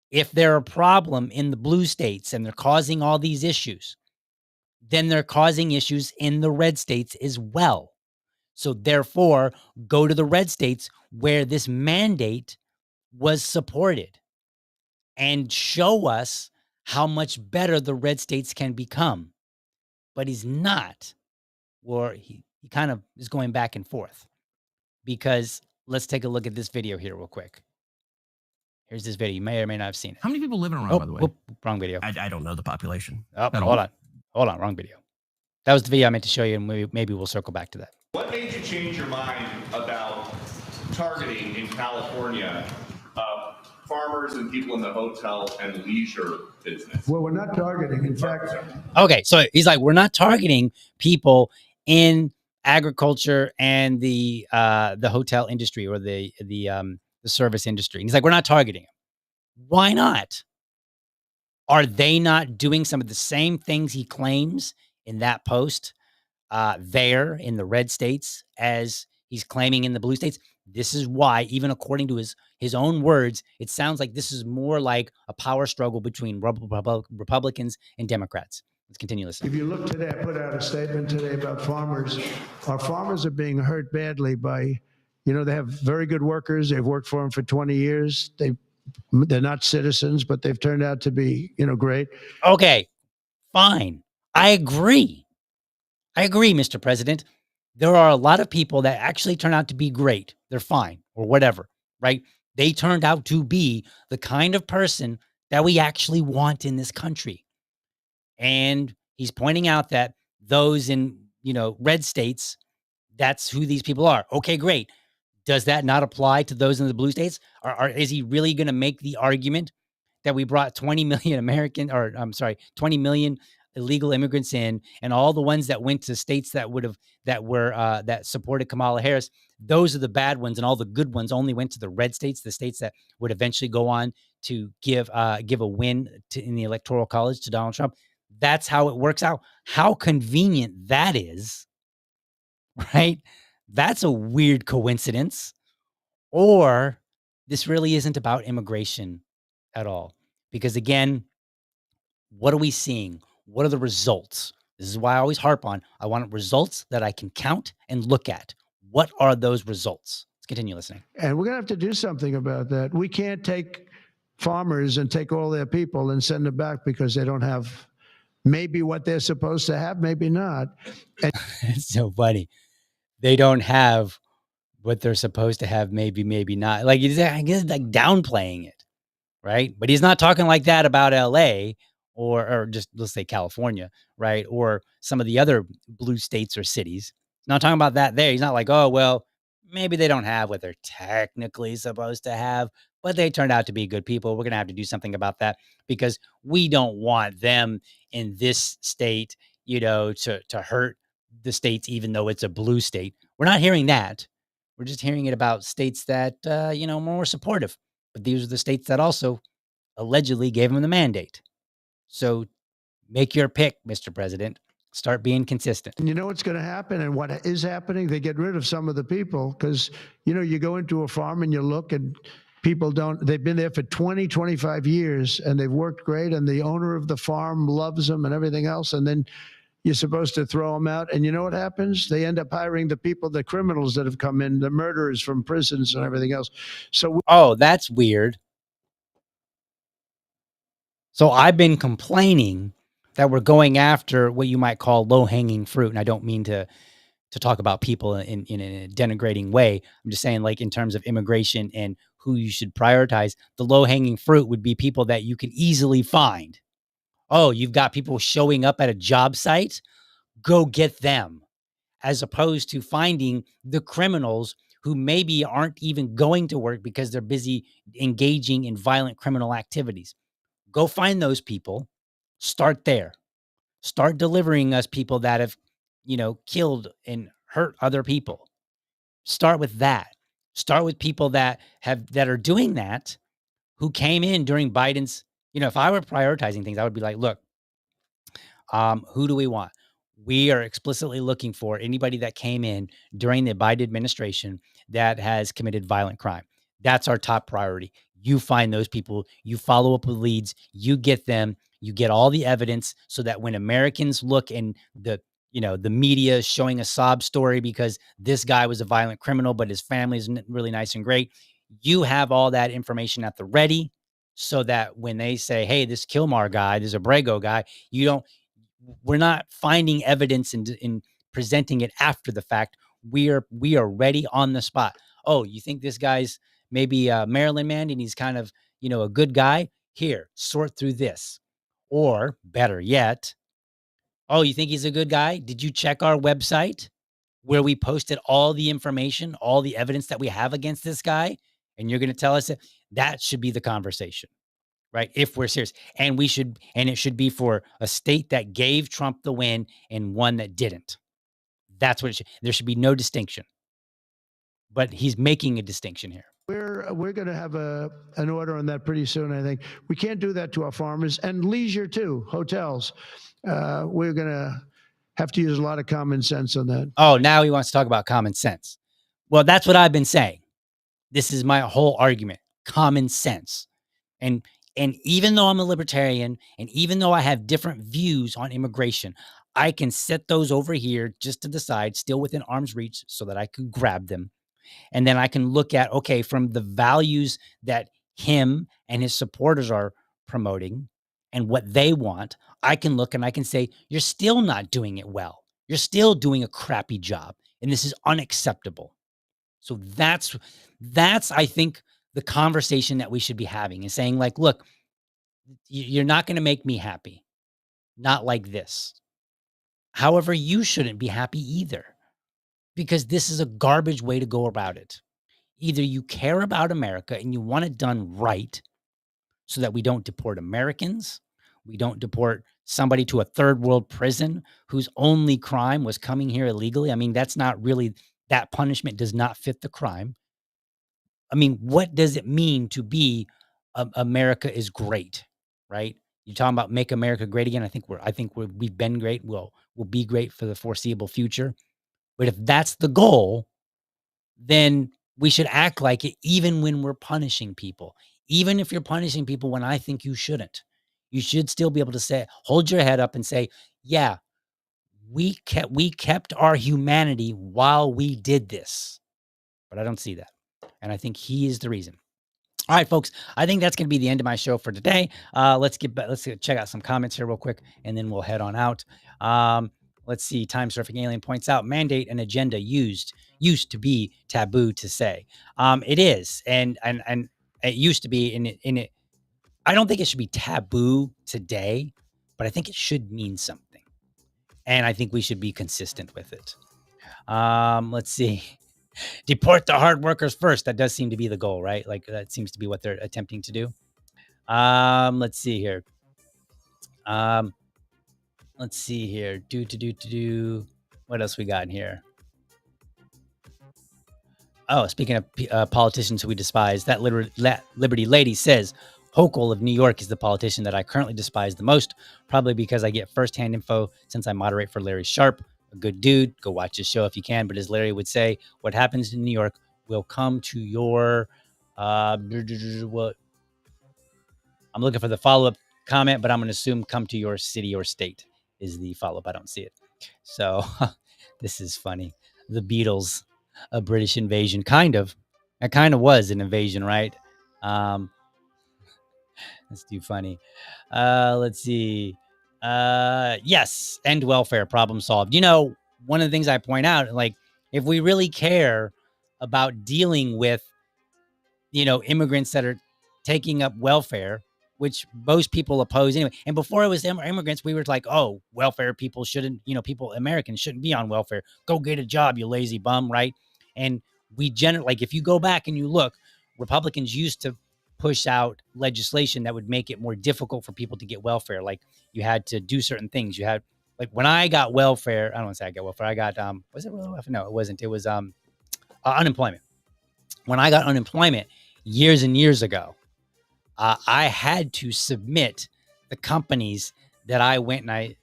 S5: if they're a problem in the blue states and they're causing all these issues, then they're causing issues in the red states as well. So therefore, go to the red states where this mandate was supported and show us how much better the red states can become. But he's not, or he kind of is going back and forth, because let's take a look at this video here real quick. Here's this video. You may or may not have seen it.
S6: How many people live in Iran, by the way?
S5: Wrong video.
S6: I don't know the population.
S5: Oh, hold on. Wrong video. That was the video I meant to show you, and maybe we'll circle back to that.
S7: What made you change your mind about targeting in California farmers and people in the hotel and leisure business?
S3: Well, we're not targeting. In fact,
S5: okay, so he's like, we're not targeting people in agriculture and the hotel industry or the service industry. And he's like, we're not targeting them. Why not? Are they not doing some of the same things he claims in that post there in the red states as he's claiming in the blue states? This is why, even according to his own words, it sounds like this is more like a power struggle between Republicans and Democrats. Let's continue listening.
S3: if you look today, I put out a statement today about farmers. Our farmers are being hurt badly by, they have very good workers. They've worked for them for 20 years. They're not citizens, but they've turned out to be, great.
S5: Okay, fine. I agree, Mr. President. There are a lot of people that actually turn out to be great. They're fine or whatever, right? They turned out to be the kind of person that we actually want in this country. And he's pointing out that those in, red states, that's who these people are. Okay, great. Does that not apply to those in the blue states? Or is he really going to make the argument that we brought 20 million 20 million illegal immigrants in, and all the ones that went to states that supported Kamala Harris, those are the bad ones, and all the good ones only went to the red states, the states that would eventually go on to give a win in the Electoral College to Donald Trump?
S1: That's how it works out. How convenient that is, right? That's a weird coincidence. Or this really isn't about immigration at all. Because again, what are we seeing? What are the results? This is why I always harp on I want results that I can count and look at. What are those results? Let's continue listening.
S3: And we're going to have to do something about that. We can't take farmers and take all their people and send them back because they don't have maybe what they're supposed to have, maybe not.
S1: It's so funny. They don't have what they're supposed to have, maybe not. Like I guess like downplaying it, right? But he's not talking like that about LA or just let's say California, right? Or some of the other blue states or cities. He's not talking about that there. He's not like, oh, well, maybe they don't have what they're technically supposed to have, but they turned out to be good people. We're going to have to do something about that because we don't want them in this state, to hurt the states, even though it's a blue state. We're not hearing that. We're just hearing it about states that, more supportive. But these are the states that also allegedly gave him the mandate. So make your pick, Mr. President. Start being consistent.
S3: And you know what's going to happen and what is happening? They get rid of some of the people because, you go into a farm and you look and people they've been there for 20, 25 years and they've worked great and the owner of the farm loves them and everything else. And then you're supposed to throw them out. And you know what happens? They end up hiring the people, the criminals that have come in, the murderers from prisons and everything else. So,
S1: oh, that's weird. So I've been complaining that we're going after what you might call low-hanging fruit. And I don't mean to talk about people in a denigrating way. I'm just saying, like, in terms of immigration and who you should prioritize, the low-hanging fruit would be people that you can easily find. Oh, you've got people showing up at a job site? Go get them. As opposed to finding the criminals who maybe aren't even going to work because they're busy engaging in violent criminal activities. Go find those people. Start there. Start delivering us people that have, killed and hurt other people. Start with that. Start with people that are doing that, who came in during Biden's, if I were prioritizing things, I would be like, look, who do we want? We are explicitly looking for anybody that came in during the Biden administration that has committed violent crime. That's our top priority. You find those people, you follow up with leads, you get them, you get all the evidence so that when Americans look and the media is showing a sob story because this guy was a violent criminal, but his family is really nice and great, you have all that information at the ready so that when they say, hey, this Kilmar guy, this Abrego guy, we're not finding evidence in presenting it after the fact. We are ready on the spot. Oh, you think this guy's maybe a Maryland man and he's kind of, a good guy? Here, sort through this. Or better yet, oh, you think he's a good guy? Did you check our website where we posted all the information, all the evidence that we have against this guy? And you're going to tell us that should be the conversation. Right? If we're serious, and it should be for a state that gave Trump the win and one that didn't. That's what there should be no distinction. But he's making a distinction here.
S3: We're going to have an order on that pretty soon, I think. We can't do that to our farmers and leisure too, hotels. We're going to have to use a lot of common sense on that.
S1: Oh, now he wants to talk about common sense. Well, that's what I've been saying. This is my whole argument. Common sense. And even though I'm a libertarian, and even though I have different views on immigration, I can set those over here just to the side, still within arm's reach, so that I can grab them. And then I can look at, okay, from the values that him and his supporters are promoting and what they want, I can look and I can say, you're still not doing it well. You're still doing a crappy job. And this is unacceptable. So that's I think, the conversation that we should be having, is saying, like, look, you're not going to make me happy. Not like this. However, you shouldn't be happy either, because this is a garbage way to go about it. Either you care about America and you want it done right so that we don't deport Americans, we don't deport somebody to a third world prison whose only crime was coming here illegally. I mean, that's not really, that punishment does not fit the crime. I mean, what does it mean to be America is great, right?
S5: You're talking about make America great again. We've been great. We'll be great for the foreseeable future. But if that's the goal, then we should act like it even when we're punishing people. Even if you're punishing people when I think you shouldn't. You should still be able to say, hold your head up and say, yeah, we kept our humanity while we did this. But I don't see that. And I think he is the reason. All right, folks, I think that's going to be the end of my show for today. Let's check out some comments here real quick, and then we'll head on out. Let's see. Time Surfing Alien points out mandate and agenda used to be taboo to say. It is, and it used to be in it. I don't think it should be taboo today, but I think it should mean something, and I think we should be consistent with it. Let's see. Deport the hard workers first. That does seem to be the goal, right? Like that seems to be what they're attempting to do. Let's see here. Let's see here. What else we got in here? Oh, speaking of politicians who we despise, that Liberty Lady says Hochul of New York is the politician that I currently despise the most, probably because I get firsthand info since I moderate for Larry Sharp. A good dude. Go watch his show if you can. But as Larry would say, what happens in New York will come to your what? I'm looking for the follow-up comment, but I'm going to assume come to your city or state is the follow-up. I don't see it. So this is funny. The Beatles, a British invasion, kind of. It kind of was an invasion, right? That's too funny. Let's see. Yes, end welfare, problem solved. You know, one of the things I point out, like, if we really care about dealing with, immigrants that are taking up welfare, which most people oppose anyway. And before it was immigrants, we were like, oh, welfare people shouldn't, Americans shouldn't be on welfare. Go get a job, you lazy bum, right? And we like, if you go back and you look, Republicans used to push out legislation that would make it more difficult for people to get welfare. Like you had to do certain things. You had, like, when I got welfare, I don't want to say I got welfare. I got, was it welfare? No, it wasn't. It was unemployment. When I got unemployment years and years ago, I had to submit the companies that I went and I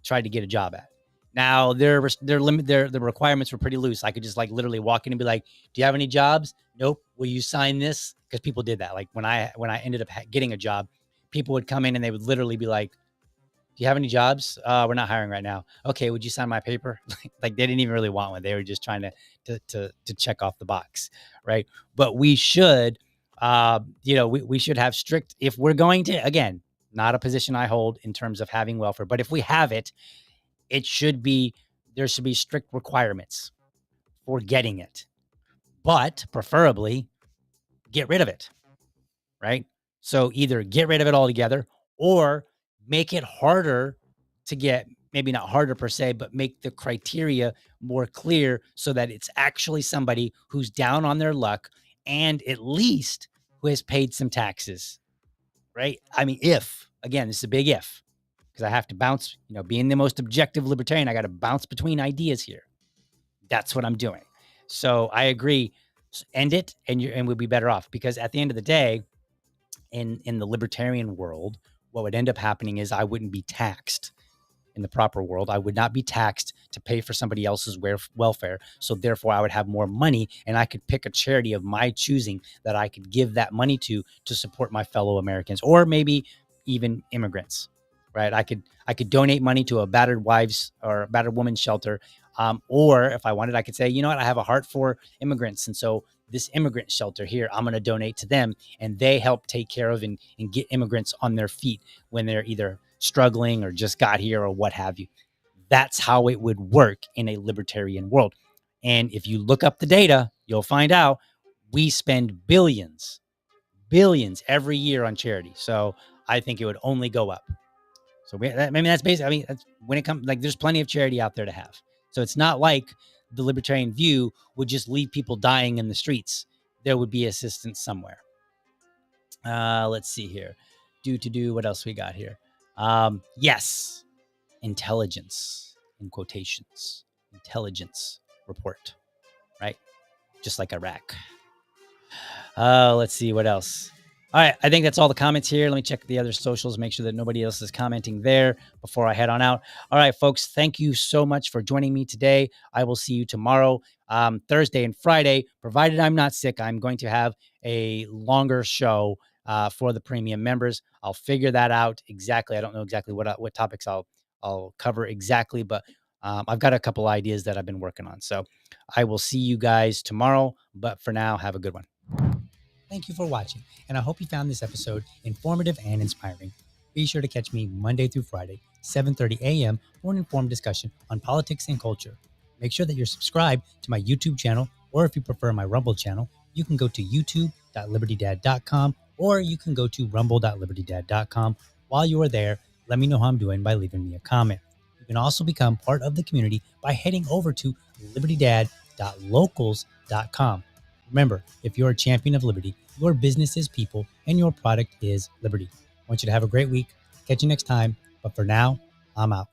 S5: tried to get a job at. Now the requirements were pretty loose. I could just like literally walk in and be like, "Do you have any jobs?" Nope. Will you sign this? Because people did that. Like when I ended up getting a job, people would come in and they would literally be like, "Do you have any jobs? We're not hiring right now." Okay, would you sign my paper? Like they didn't even really want one. They were just trying to check off the box, right? But we should, we should have strict. If we're going to, again, not a position I hold in terms of having welfare, but if we have it, there should be strict requirements for getting it, but preferably get rid of it, right? So either get rid of it altogether or make it harder to get, maybe not harder per se, but make the criteria more clear so that it's actually somebody who's down on their luck and at least who has paid some taxes, right? I mean, this is a big if, because I have to bounce, being the most objective libertarian, I got to bounce between ideas here. That's what I'm doing. So I agree. End it and we'll be better off, because at the end of the day, in the libertarian world, what would end up happening is I wouldn't be taxed. In the proper world, I would not be taxed to pay for somebody else's welfare. So therefore, I would have more money and I could pick a charity of my choosing that I could give that money to support my fellow Americans, or maybe even immigrants, right? I could donate money to a battered wives or battered women's shelter. Or if I wanted, I could say, you know what, I have a heart for immigrants. And so this immigrant shelter here, I'm going to donate to them, and they help take care of and get immigrants on their feet when they're either struggling or just got here or what have you. That's how it would work in a libertarian world. And if you look up the data, you'll find out we spend billions every year on charity. So I think it would only go up. So that's basically, that's when it comes, like, there's plenty of charity out there to have. So it's not like the libertarian view would just leave people dying in the streets. There would be assistance somewhere. Let's see here. What else we got here? Yes, intelligence, in quotations, intelligence report, right? Just like Iraq. Let's see what else. All right. I think that's all the comments here. Let me check the other socials, make sure that nobody else is commenting there before I head on out. All right, folks. Thank you so much for joining me today. I will see you tomorrow, Thursday and Friday. Provided I'm not sick, I'm going to have a longer show for the premium members. I'll figure that out exactly. I don't know exactly what topics I'll cover exactly, but I've got a couple ideas that I've been working on. So I will see you guys tomorrow. But for now, have a good one. Thank you for watching, and I hope you found this episode informative and inspiring. Be sure to catch me Monday through Friday, 7:30 a.m. for an informed discussion on politics and culture. Make sure that you're subscribed to my YouTube channel, or if you prefer my Rumble channel, you can go to youtube.libertydad.com, or you can go to rumble.libertydad.com. While you are there, let me know how I'm doing by leaving me a comment. You can also become part of the community by heading over to libertydad.locals.com. Remember, if you're a champion of liberty, your business is people and your product is liberty. I want you to have a great week. Catch you next time. But for now, I'm out.